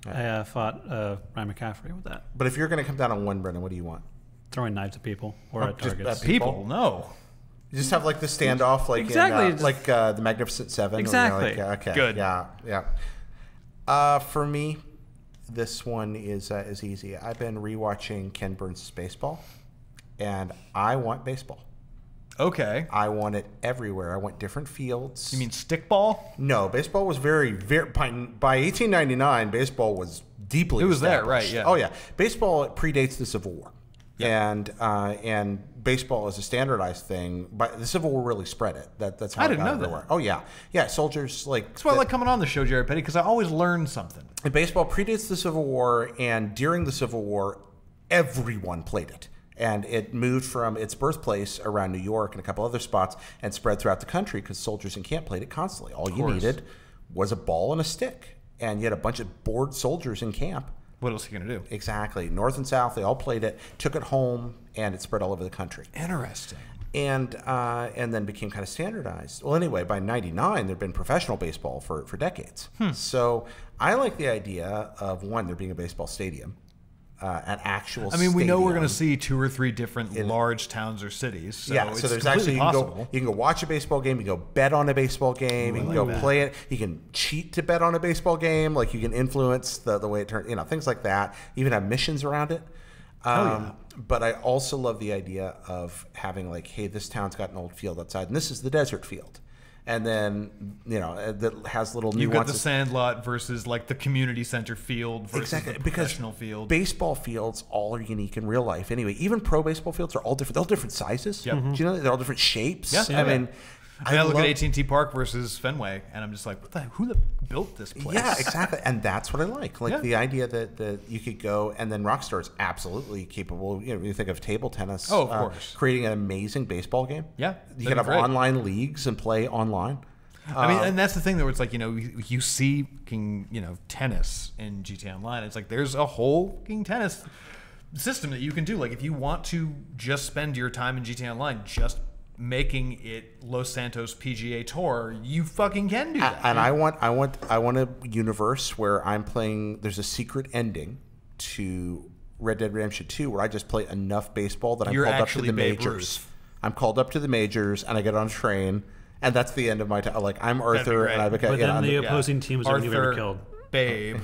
S1: I fought Ryan McCaffrey with that.
S3: But if you're going to come down on one, Brendan, what do you want?
S1: Throwing knives at people or at
S3: just
S1: targets.
S3: at
S2: People, no.
S3: You just have like the standoff, like
S1: Exactly,
S3: in,
S1: just-
S3: like the Magnificent Seven.
S1: Exactly.
S3: Where you're like, okay.
S2: Good.
S3: Yeah. For me, this one is easy. I've been rewatching Ken Burns' Baseball, and I want baseball.
S2: Okay.
S3: I want it everywhere. I want different fields.
S2: You mean stickball?
S3: No, baseball was very by 1899. Baseball was deeply.
S2: It was there,
S3: established.
S2: right, yeah.
S3: Oh yeah, baseball predates the Civil War, and baseball is a standardized thing. But the Civil War really spread it. That's how
S2: I
S3: it
S2: didn't
S3: got
S2: know that.
S3: everywhere. Oh yeah, yeah. Soldiers like.
S2: That's why I like coming on the show, Jared Petty, because I always learn something.
S3: And baseball predates the Civil War, and during the Civil War, everyone played it. And it moved from its birthplace around New York and a couple other spots and spread throughout the country because soldiers in camp played it constantly. All you needed was a ball and a stick. And you had a bunch of bored soldiers in camp.
S2: What else are you going to do?
S3: Exactly. North and South, they all played it, took it home, and it spread all over the country.
S2: Interesting.
S3: And then became kind of standardized. Well, anyway, by 99, there'd been professional baseball for decades. So I like the idea of, one, there being a baseball stadium. An actual
S2: I mean, we know we're
S3: stadium.
S2: going to see 2 or 3 different large towns or cities. So
S3: Yeah,
S2: it's
S3: so there's
S2: completely
S3: actually
S2: possible.
S3: you can go watch a baseball game, you can go bet on a baseball game, you can go play it, you can cheat to bet on a baseball game, like you can influence the way it turns, things like that. Even have missions around it. But I also love the idea of having like, hey, this town's got an old field outside, and this is the desert field. And then, that has little nuances.
S2: You've got the sandlot versus like the community center field versus
S3: Exactly,
S2: the
S3: because
S2: professional field.
S3: Baseball fields all are unique in real life. Anyway, even pro baseball fields are all different. They're all different sizes.
S2: Yep.
S3: Do you know they're all different shapes?
S2: Yeah.
S3: I mean,
S2: I look at AT&T Park versus Fenway, and I'm just like, who built this place?
S3: Yeah, exactly. And that's what I like. Like
S2: Yeah.
S3: the idea that you could go, and then Rockstar is absolutely capable. When you think of table tennis.
S2: Oh, of course.
S3: Creating an amazing baseball game.
S2: Yeah,
S3: You
S2: that'd
S3: could
S2: be
S3: have
S2: great.
S3: online leagues and play online.
S2: I mean, and that's the thing, though. It's like, you see tennis in GTA Online. It's like there's a whole tennis system that you can do. Like, if you want to just spend your time in GTA Online just making it Los Santos PGA Tour, you fucking can do that.
S3: And I want a universe where I'm playing. There's a secret ending to Red Dead Redemption 2 where I just play enough baseball that I'm
S2: You're
S3: called up to
S2: actually
S3: the
S2: Babe
S3: majors.
S2: Ruth.
S3: I'm called up to the majors, and I get on a train, and that's the end of my time. Like I'm
S2: That'd be
S3: Arthur,
S2: great.
S3: and I become.
S1: But then the opposing teams are
S2: Arthur,
S1: never killed.
S2: Babe,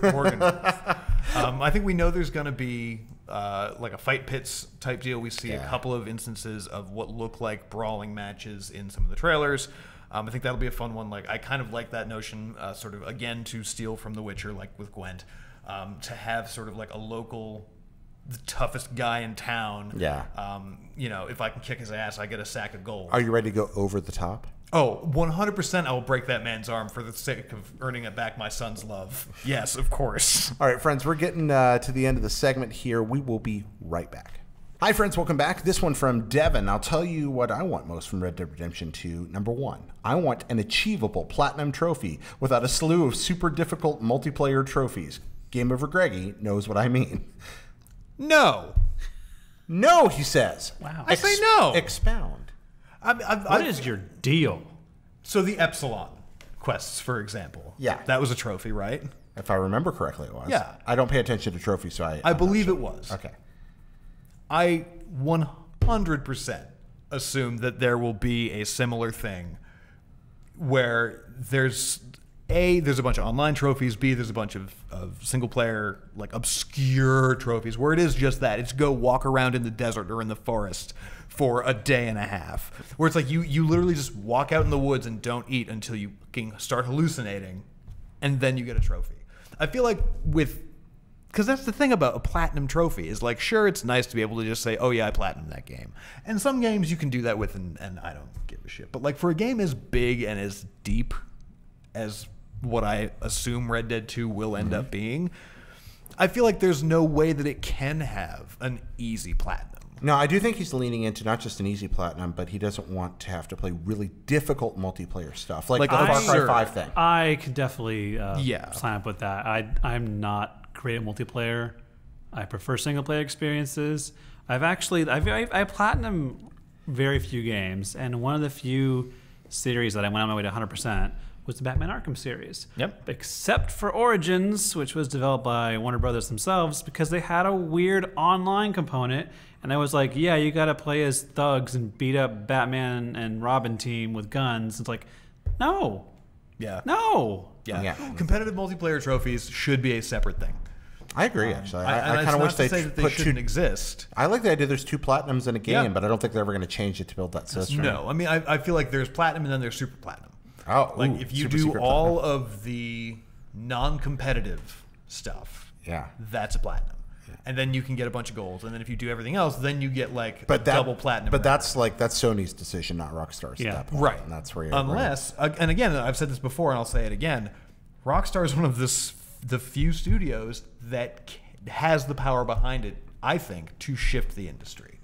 S2: Morgan. I think we know there's going to be like a fight pits type deal. We see a couple of instances of what look like brawling matches in some of the trailers. I think that'll be a fun one. Like I kind of like that notion, sort of again to steal from The Witcher, like with Gwent. to have sort of like a local, the toughest guy in town.
S3: Yeah.
S2: You know, if I can kick his ass, I get a sack of gold.
S3: Are you ready to go over the top?
S2: Oh, 100% I will break that man's arm for the sake of earning back my son's love. Yes, of course.
S3: All right, friends, we're getting to the end of the segment here. We will be right back. Hi, friends. Welcome back. This one from Devin. I'll tell you what I want most from Red Dead Redemption 2. Number one, I want an achievable platinum trophy without a slew of super difficult multiplayer trophies. Game Over Greggy knows what I mean.
S2: No.
S3: No, he says.
S2: Wow. I say no.
S3: Expound.
S1: What is your deal?
S2: So the Epsilon quests, for example.
S3: Yeah.
S2: That was a trophy, right?
S3: If I remember correctly, it was.
S2: Yeah.
S3: I don't pay attention to trophies, so
S2: I believe it was.
S3: Okay.
S2: I 100% assume that there will be a similar thing where there's a bunch of online trophies, B, there's a bunch of single player, like obscure trophies where it is just that. It's go walk around in the desert or in the forest for a day and a half. Where it's like you literally just walk out in the woods and don't eat until you start hallucinating, and then you get a trophy. I feel like because that's the thing about a platinum trophy is like, sure, it's nice to be able to just say, oh yeah, I platinumed that game. And some games you can do that with and I don't give a shit. But like for a game as big and as deep as what I assume Red Dead 2 will end up being, I feel like there's no way that it can have an easy platinum.
S3: No, I do think he's leaning into not just an easy platinum, but he doesn't want to have to play really difficult multiplayer stuff, like the Far Cry 5 thing.
S1: I could definitely sign up with that. I'm not great at multiplayer. I prefer single player experiences. I platinum very few games, and one of the few series that I went on my way to 100% was the Batman Arkham series.
S2: Yep.
S1: Except for Origins, which was developed by Warner Brothers themselves, because they had a weird online component. And I was like, yeah, you got to play as thugs and beat up Batman and Robin team with guns. It's like, no.
S2: Yeah.
S1: No.
S2: Yeah. Competitive multiplayer trophies should be a separate thing.
S3: I agree, actually.
S2: I kind of wish they shouldn't exist.
S3: I like the idea there's two platinums in a game, but I don't think they're ever going to change it to build that system.
S2: No. I mean, I feel like there's platinum and then there's super platinum.
S3: Oh,
S2: like if you do all of the non-competitive stuff, that's a platinum. Yeah. And then you can get a bunch of golds. And then if you do everything else, then you get like double platinum.
S3: But that's Sony's decision, not Rockstar's at that point.
S2: Right.
S3: And that's where
S2: unless, and again, I've said this before and I'll say it again, Rockstar is one of the few studios that has the power behind it, I think, to shift the industry.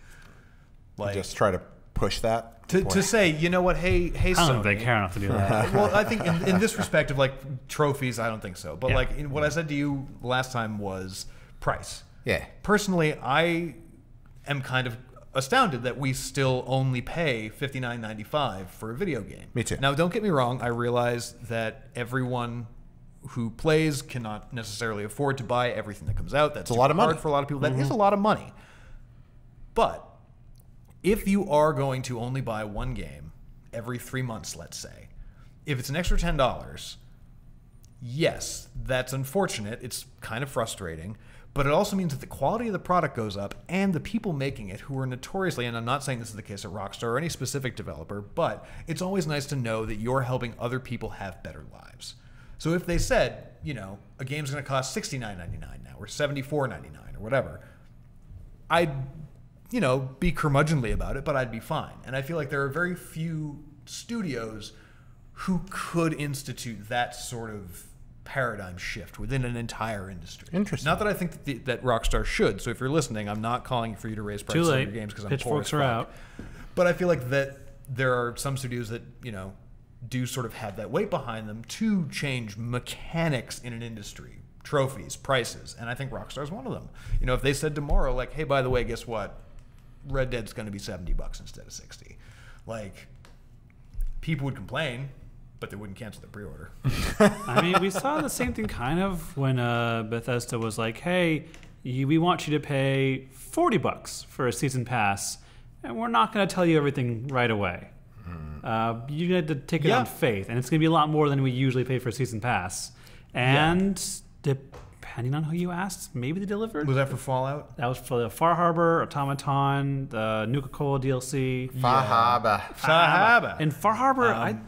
S3: Like, just try to push that.
S2: To say, you know what, hey, Sony.
S1: I don't think they care enough to do that.
S2: Well, I think in this respect of like trophies, I don't think so. But like what I said to you last time was price.
S3: Yeah.
S2: Personally, I am kind of astounded that we still only pay $59.95 for a video game.
S3: Me too.
S2: Now, don't get me wrong. I realize that everyone who plays cannot necessarily afford to buy everything that comes out. That's
S3: a lot of money
S2: for a lot of people. That is a lot of money. But if you are going to only buy one game every 3 months, let's say, if it's an extra $10, yes, that's unfortunate. It's kind of frustrating. But it also means that the quality of the product goes up and the people making it, who are notoriously, and I'm not saying this is the case at Rockstar or any specific developer, but it's always nice to know that you're helping other people have better lives. So if they said, you know, a game's going to cost $69.99 now or $74.99 or whatever, I'd, you know, be curmudgeonly about it, but I'd be fine. And I feel like there are very few studios who could institute that sort of paradigm shift within an entire industry.
S3: Interesting.
S2: Not that I think that Rockstar should. So if you're listening, I'm not calling for you to raise prices on your games because I'm poor as fuck.
S1: Pitchforks are out.
S2: But I feel like that there are some studios that, you know, do sort of have that weight behind them to change mechanics in an industry, trophies, prices, and I think Rockstar is one of them. You know, if they said tomorrow, like, hey, by the way, guess what? Red Dead's going to be $70 instead of $60. Like, people would complain, but they wouldn't cancel their pre-order.
S1: I mean, we saw the same thing kind of when Bethesda was like, hey, we want you to pay $40 for a season pass, and we're not going to tell you everything right away. You need to take it on faith, and it's going to be a lot more than we usually pay for a season pass. And depending on who you asked, maybe they delivered.
S2: Was that for Fallout?
S1: That was for the Far Harbor, Automaton, the Nuka-Cola DLC.
S3: Fahaba.
S1: And Far Harbor,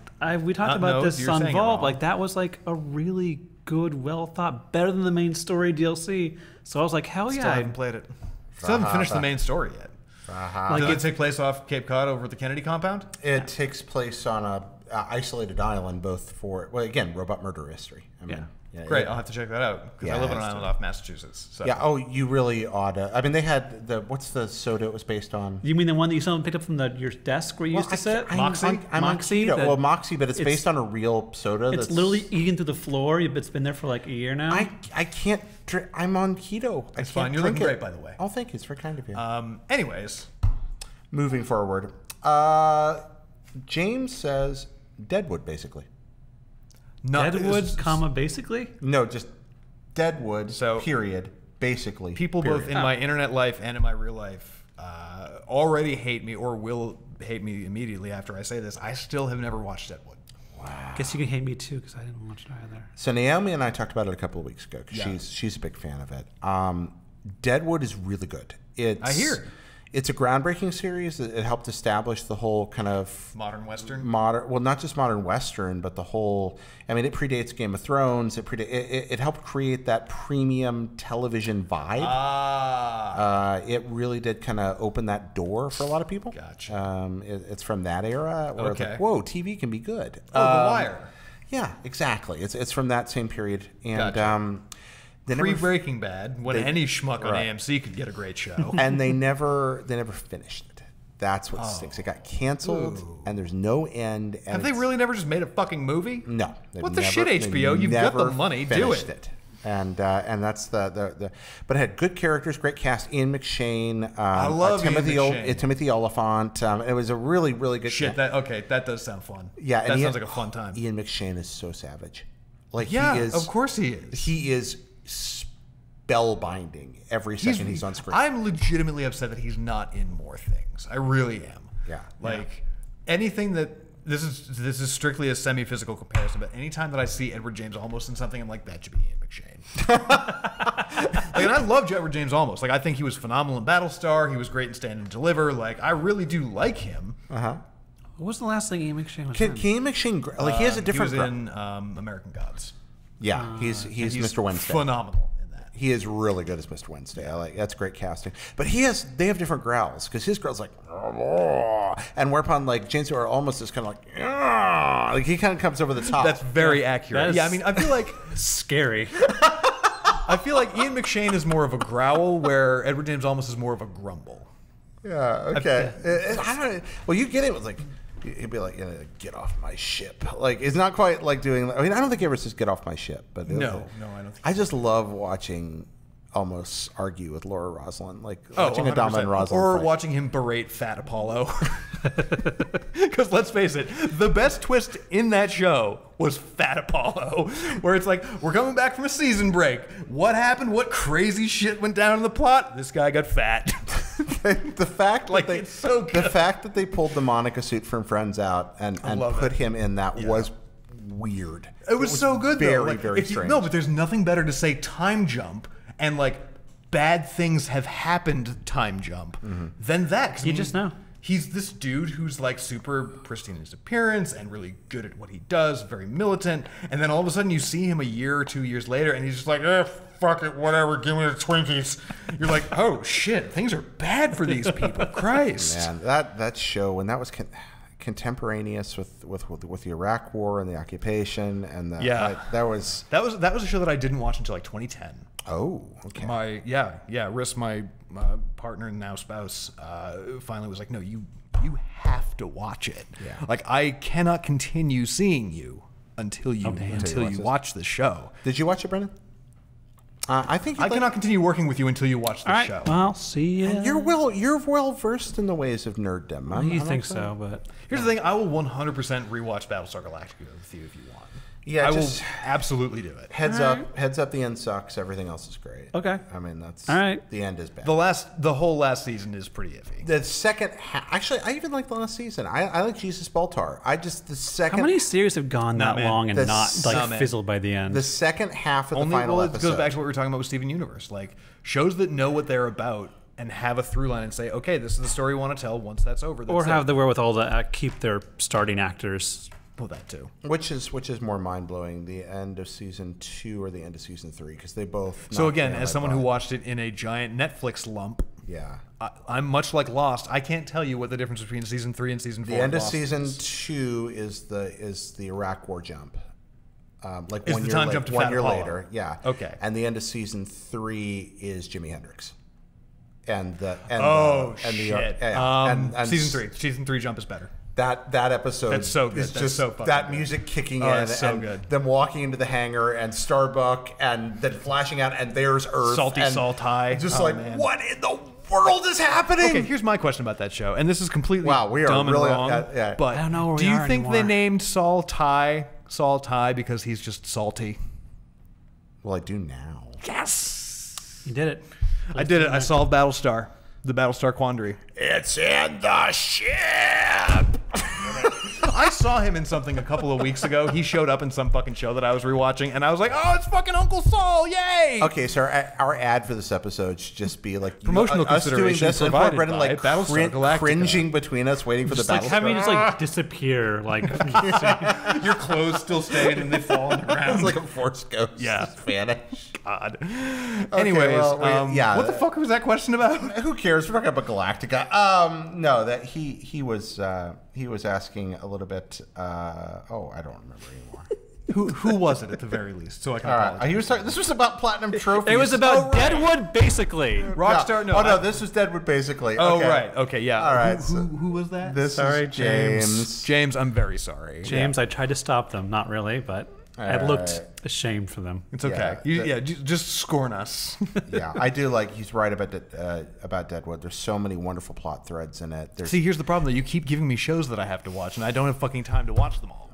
S1: we talked about this on Vault. Like, that was like a really good, well thought, better than the main story DLC. So I was like, hell
S2: Still
S1: yeah.
S2: haven't played it. Still haven't finished the main story yet.
S1: Like
S2: Does it take place off Cape Cod over at the Kennedy compound?
S3: It takes place on a isolated island, both for again robot murder history. I mean,
S2: Great, I'll have to check that out because I live on an island off Massachusetts. So.
S3: Yeah. Oh, you really ought to. I mean, they had what's the soda it was based on?
S1: You mean the one that you someone picked up from your desk where you used to sit?
S2: Moxie?
S3: I'm on
S1: Moxie?
S3: keto. Well, Moxie, but it's based on a real soda.
S1: It's literally eaten through the floor. It's been there for like a year now.
S3: I can't drink. I'm on keto.
S2: It's fine. You're looking great, by the way.
S3: Oh, thank you. It's very kind of you.
S2: Anyways.
S3: Moving forward. James says Deadwood, basically.
S1: Deadwood, comma, basically?
S3: No, just Deadwood,
S2: So,
S3: period, basically.
S2: People both in my internet life and in my real life already hate me or will hate me immediately after I say this. I still have never watched Deadwood.
S1: Wow. Guess you can hate me too because I didn't watch it either.
S3: So Naomi and I talked about it a couple of weeks ago because she's a big fan of it. Deadwood is really good.
S2: I hear.
S3: It's a groundbreaking series. It helped establish the whole kind of
S2: Modern Western?
S3: Well, not just modern Western, but the whole. I mean, it predates Game of Thrones. It helped create that premium television vibe. It really did kind of open that door for a lot of people.
S2: Gotcha.
S3: It's from that era where it's like, whoa, TV can be good.
S2: Oh, The Wire.
S3: Yeah, exactly. It's from that same period, and
S2: Gotcha. Pre-Breaking Bad, when any schmuck on AMC could get a great show.
S3: And they never finished it. That's what stinks. It got canceled, and there's no end. And
S2: Have they really never just made a fucking movie?
S3: No.
S2: What the shit, HBO? You've got the money. Do it.
S3: And that's the. But it had good characters, great cast. Ian McShane.
S2: I love
S3: Timothy
S2: Ian McShane.
S3: Timothy Oliphant. It was a really, really good
S2: Shit, that does sound fun.
S3: Yeah,
S2: that sounds like a fun time.
S3: Ian McShane is so savage. Like
S2: yeah,
S3: he is.
S2: Of course he is.
S3: He is spellbinding every second he's on screen.
S2: I'm legitimately upset that he's not in more things. I really am.
S3: Yeah.
S2: Like anything that this is strictly a semi-physical comparison, but anytime that I see Edward James Olmos in something, I'm like, that should be Ian McShane. Like, and I loved Edward James Olmos. Like, I think he was phenomenal in Battlestar. He was great in Stand and Deliver. Like, I really do like him.
S3: Uh-huh.
S1: What was the last thing Ian McShane was
S3: Can Ian McShane, like, he has a different...
S2: He was in American Gods.
S3: Yeah, he's Mr. Wednesday.
S2: Phenomenal in that.
S3: He is really good as Mr. Wednesday. That's great casting. But they have different growls because his growl's like, oh, and whereupon like James Earl almost is kind of like he kind of comes over the top.
S2: That's very accurate. Yeah, I mean, I feel like
S1: scary.
S2: I feel like Ian McShane is more of a growl, where Edward James Olmos is more of a grumble.
S3: Yeah. Okay. I don't. Well, you get it. With like. He'd be like, get off my ship. Like, it's not quite like doing... I mean, I don't think he ever says get off my ship. But
S2: no, I don't think
S3: I just love watching almost argue with Laura Roslin. Like, watching Adama and Roslin
S2: or
S3: fight.
S2: watching him berate Fat Apollo. Because let's face it, the best twist in that show was Fat Apollo, where it's like, we're coming back from a season break. What happened? What crazy shit went down in the plot? This guy got fat.
S3: The fact
S2: like it's so good.
S3: The fact that they pulled the Monica suit from Friends out and put him in that was weird.
S2: It was so good though.
S3: Very,
S2: like,
S3: very strange.
S2: No, but there's nothing better to say time jump and like bad things have happened time jump than that. 'Cause,
S1: You just know.
S2: He's this dude who's like super pristine in his appearance and really good at what he does, very militant. And then all of a sudden you see him a year or 2 years later and he's just like, fuck it, whatever, give me the Twinkies. You're like, oh shit, things are bad for these people. Christ.
S3: Man, that show, when that was contemporaneous with the Iraq War and the occupation and that was
S2: a show that I didn't watch until like 2010.
S3: Oh, okay.
S2: Riss, my partner and now spouse, finally was like, no, you have to watch it.
S3: Yeah.
S2: Like, I cannot continue seeing you until you watch the show.
S3: Did you watch it, Brendan? I think
S2: I cannot continue working with you until you watch the show.
S1: Well, see ya.
S3: And you're well versed in the ways of nerddom.
S1: You think so, but
S2: here's the thing: I will 100% rewatch Battlestar Galactica with you if you want.
S3: Yeah,
S2: I will absolutely do it.
S3: Heads up. The end sucks. Everything else is great.
S1: Okay.
S3: I mean, that's
S1: all right.
S3: The end is bad.
S2: The whole last season is pretty iffy.
S3: The second, actually, I even like the last season. I like Jesus Baltar. The second.
S1: How many series have gone that long and fizzled by the end?
S3: The second half of the final episode.
S2: It goes back to what we were talking about with Steven Universe, like shows that know what they're about and have a through line and say, okay, this is the story we want to tell. Once that's over,
S1: or have the wherewithal to keep their starting actors
S2: Well, that too.
S3: Which is more mind blowing, the end of season 2 or the end of season 3? Because they both.
S2: So again, as someone who watched it in a giant Netflix lump,
S3: yeah,
S2: I'm much like Lost. I can't tell you what the difference between season 3 and season 4.
S3: The end of
S2: Lost
S3: season
S2: is.
S3: 2 is the Iraq War jump. Like
S2: Is
S3: one
S2: the
S3: year,
S2: time jump to
S3: one
S2: Fat
S3: year
S2: Apollo.
S3: later, yeah.
S2: Okay.
S3: And the end of season 3 is Jimi Hendrix. And the
S2: shit.
S3: And
S2: season 3 jump is better.
S3: That episode
S2: That's so good.
S3: is
S2: That's
S3: just
S2: so fucking
S3: that
S2: good.
S3: music kicking
S2: Oh,
S3: in
S2: it's so
S3: and
S2: good.
S3: them walking into the hangar and Starbuck and then flashing out and there's Earth.
S2: Salty
S3: and
S2: Salt High.
S3: Just
S2: Oh,
S3: like,
S2: man.
S3: what in the world is happening?
S2: Okay, here's my question about that show, and this is completely
S3: Wow, we are
S2: dumb
S3: really
S2: and wrong.
S3: yeah.
S2: But
S1: I don't know where
S2: do
S1: we
S2: you
S1: are
S2: think they
S1: anymore.
S2: named Saul Ty because he's just salty?
S3: Well, I do now.
S2: Yes,
S1: You did it.
S2: I did it. I solved Battlestar, the Battlestar quandary.
S3: It's in the ship.
S2: I saw him in something a couple of weeks ago. He showed up in some fucking show that I was rewatching, and I was like, "Oh, it's fucking Uncle Saul! Yay!"
S3: Okay, so our ad for this episode should just be like
S2: Promotional
S3: us doing
S2: consideration
S3: this and
S2: provided
S3: Brendan
S2: by
S3: like
S2: Battlestar Galactica.
S3: cringing between us, waiting for
S1: Just
S3: the
S1: like
S3: battle.
S1: have me just like disappear, like
S2: Your clothes still staying, and they fall on the ground.
S3: It's like a force ghost.
S2: Yeah.
S3: Just vanish.
S2: God. Anyways,
S3: well, yeah.
S2: what the fuck was that question about?
S3: Who cares? We're talking about Galactica. No, that he was asking a little bit. I don't remember anymore.
S2: Who was it at the very least? So I can
S3: All
S2: apologize.
S3: right, he was talking. This was about platinum trophies.
S1: it was about
S3: Oh, right.
S1: Deadwood, basically.
S2: Rockstar. No.
S3: Oh no, this was Deadwood basically.
S2: Oh
S3: Okay.
S2: right. Okay. Yeah.
S3: All right,
S2: Who was that?
S3: This
S1: Sorry,
S3: is James.
S2: James, I'm very sorry.
S1: James, I tried to stop them, not really, but I looked
S3: Alright.
S1: ashamed for them.
S2: It's okay.
S3: Yeah,
S2: Just scorn us.
S3: Yeah, I do like. He's right about Deadwood. There's so many wonderful plot threads in it. There's,
S2: See, here's the problem though. You keep giving me shows that I have to watch, and I don't have fucking time to watch them all.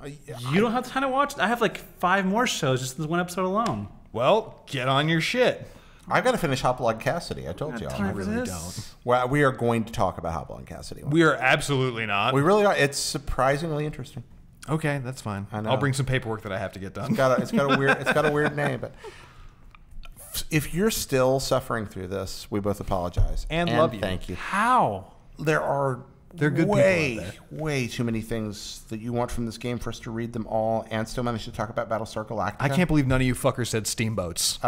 S1: You don't have time to watch. I have like 5 more shows just in this one episode alone.
S2: Well, get on your shit.
S3: I got to finish Hopalong Cassidy. I told you.
S1: time
S3: I
S1: for
S3: really
S1: this.
S3: don't. Well, we are going to talk about Hopalong Cassidy.
S2: We are absolutely not.
S3: We really are. It's surprisingly interesting.
S2: Okay, that's fine.
S3: I know.
S2: I'll bring some paperwork that I have to get done.
S3: It's got a weird name, but if you're still suffering through this, we both apologize
S2: And love you.
S3: Thank you.
S1: How?
S3: There are
S2: They're good people out there.
S3: way too many things that you want from this game for us to read them all and still manage to talk about Battlestar Galactica.
S2: I can't believe none of you fuckers said steamboats.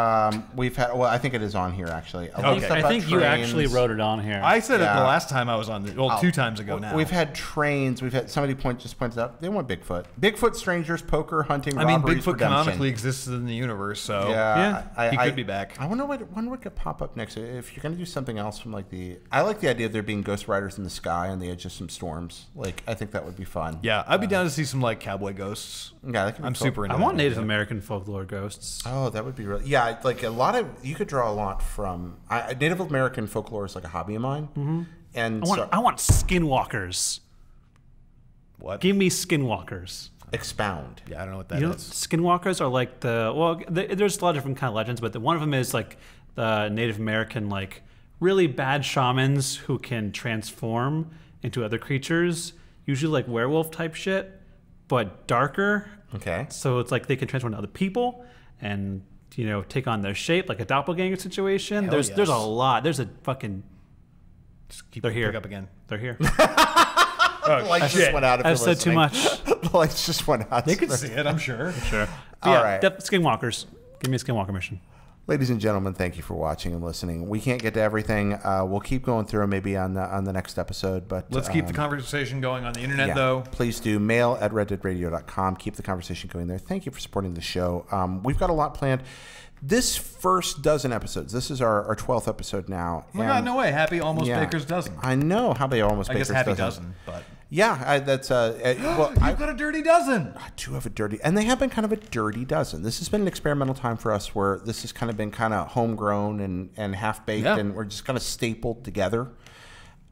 S3: We've had. Well, I think it is on here actually.
S1: I think you actually wrote it on here.
S2: I said it the
S3: Yeah.
S2: last time I was on. Well, 2 times ago now.
S3: We've had trains. We've had somebody just pointed out they want Bigfoot. Bigfoot, strangers, poker, hunting,
S2: I mean,
S3: robberies,
S2: Bigfoot
S3: redemption.
S2: canonically exists in the universe, so
S3: Yeah,
S2: he could be back.
S3: I wonder what could pop up next. If you're going to do something else from like I like the idea of there being ghost riders in the sky on the edge of some storms. Like I think that would be fun.
S2: Yeah, I'd be down to see some like cowboy ghosts.
S3: Yeah, that could be
S2: I'm
S3: cool.
S2: super into
S1: I
S2: that.
S1: want Native American folklore ghosts.
S3: Oh, that would be really. Yeah, like a lot of you could draw a lot from Native American folklore is like a hobby of mine. Mm-hmm. And
S1: I want skinwalkers.
S2: What?
S1: Give me skinwalkers.
S3: expound.
S2: Yeah, I don't know what that is.
S1: You know, skinwalkers are like there's a lot of different kind of legends, but one of them is like the Native American, like really bad shamans who can transform into other creatures, usually like werewolf type shit, but darker.
S3: Okay.
S1: So it's like they can transform into other people and, you know, take on their shape, like a doppelganger situation.
S2: Hell
S1: There's
S2: yes.
S1: a lot. There's a fucking.
S2: Just keep
S1: They're here.
S2: pick up again.
S1: They're here.
S3: The lights just went out. If
S1: I've
S3: you're
S1: said too
S3: listening.
S1: much.
S3: The lights just went out.
S2: They could see it, I'm sure.
S1: Sure.
S3: All
S1: Yeah,
S3: right.
S1: skinwalkers. Give me a skinwalker mission.
S3: Ladies and gentlemen, thank you for watching and listening. We can't get to everything. We'll keep going through maybe on the next episode, but
S2: Let's keep the conversation going on the internet,
S3: yeah,
S2: though.
S3: please do. Mail at reddeadradio.com. Keep the conversation going there. Thank you for supporting the show. We've got a lot planned. This first dozen episodes, this is our 12th episode now.
S2: Oh my God, no way. Happy almost
S3: Yeah.
S2: Baker's dozen.
S3: I know how they almost
S2: I guess
S3: Baker's
S2: happy
S3: dozen.
S2: dozen, but...
S3: Yeah, that's well.
S2: You've got a dirty dozen.
S3: I do have a dirty, and they have been kind of a dirty dozen. This has been an experimental time for us where this has kind of been kind of homegrown and half baked,
S2: Yeah.
S3: and we're just kind of stapled together.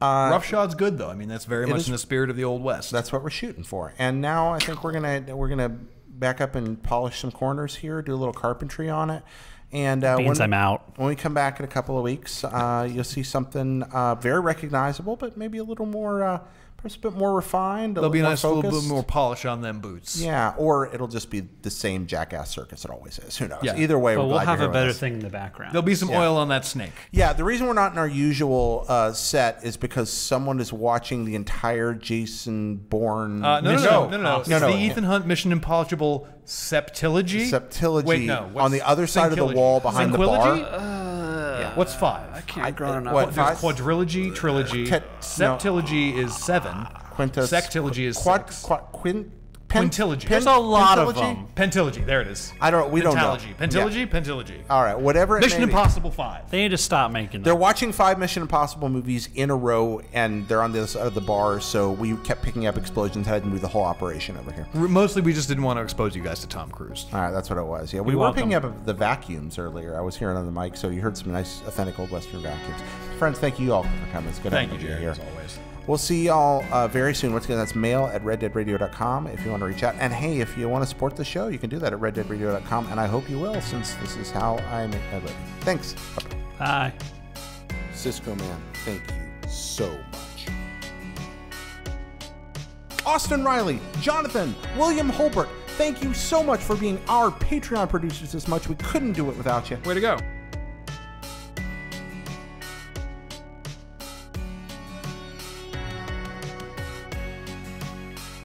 S2: Roughshod's good, though. I mean, that's very much
S3: is-
S2: in the spirit of the Old West.
S3: That's what we're shooting for. And now I think we're gonna back up and polish some corners here, do a little carpentry on it. And
S1: Beans, I'm out.
S3: when we come back in a couple of weeks, you'll see something very recognizable, but maybe a little more perhaps a bit more refined.
S2: There'll be a
S3: more
S2: nice little
S3: focused.
S2: bit more polish on them boots.
S3: Yeah, or it'll just be the same Jackass circus it always is. Who knows?
S2: Yeah.
S3: Either way,
S1: But
S3: we're
S1: we'll
S3: glad
S1: have
S3: you're
S1: a
S3: here with
S1: better
S3: us.
S1: thing in the background.
S2: There'll be some oil on that snake.
S3: Yeah, the reason we're not in our usual set is because someone is watching the entire Jason Bourne.
S2: No.
S3: No,
S2: It's
S3: no.
S2: the Ethan Hunt Mission Impossible Septilogy.
S3: Septilogy.
S2: Wait, no.
S3: On the other side of the wall behind the bar.
S2: Yeah. What's 5?
S1: I can't grow enough.
S3: what,
S2: There's
S3: 5?
S2: quadrilogy, trilogy. Septilogy is 7. Sextilogy is 6. Quintilogy.
S1: There's a lot of
S3: Pentilogy?
S1: them.
S2: Pentilogy. There it is.
S3: We don't know.
S2: Pentilogy.
S3: Yeah.
S2: Pentilogy.
S3: All right, whatever it
S2: Mission
S3: may be.
S2: Impossible 5.
S1: They need to stop making
S3: They're
S1: them.
S3: watching 5 Mission Impossible movies in a row, and they're on the other side of the bar, so we kept picking up explosions, had to move the whole operation over here.
S2: Mostly we just didn't want to expose you guys to Tom Cruise.
S3: All right, that's what it was. Yeah, we
S1: You're
S3: were
S1: welcome.
S3: picking up the vacuums earlier. I was hearing on the mic, so you heard some nice, authentic old Western vacuums. Friends, thank you all for coming. It's good
S2: Thank you,
S3: having
S2: Jerry,
S3: here.
S2: as always.
S3: We'll see y'all very soon. Once again, that's mail@reddeadradio.com if you want to reach out. And hey, if you want to support the show, you can do that at reddeadradio.com, and I hope you will, since this is how I make my living. Thanks.
S1: Bye.
S3: Cisco Man, thank you so much. Austin Riley, Jonathan, William Holbert, thank you so much for being our Patreon producers this much. We couldn't do it without you.
S2: Way to go.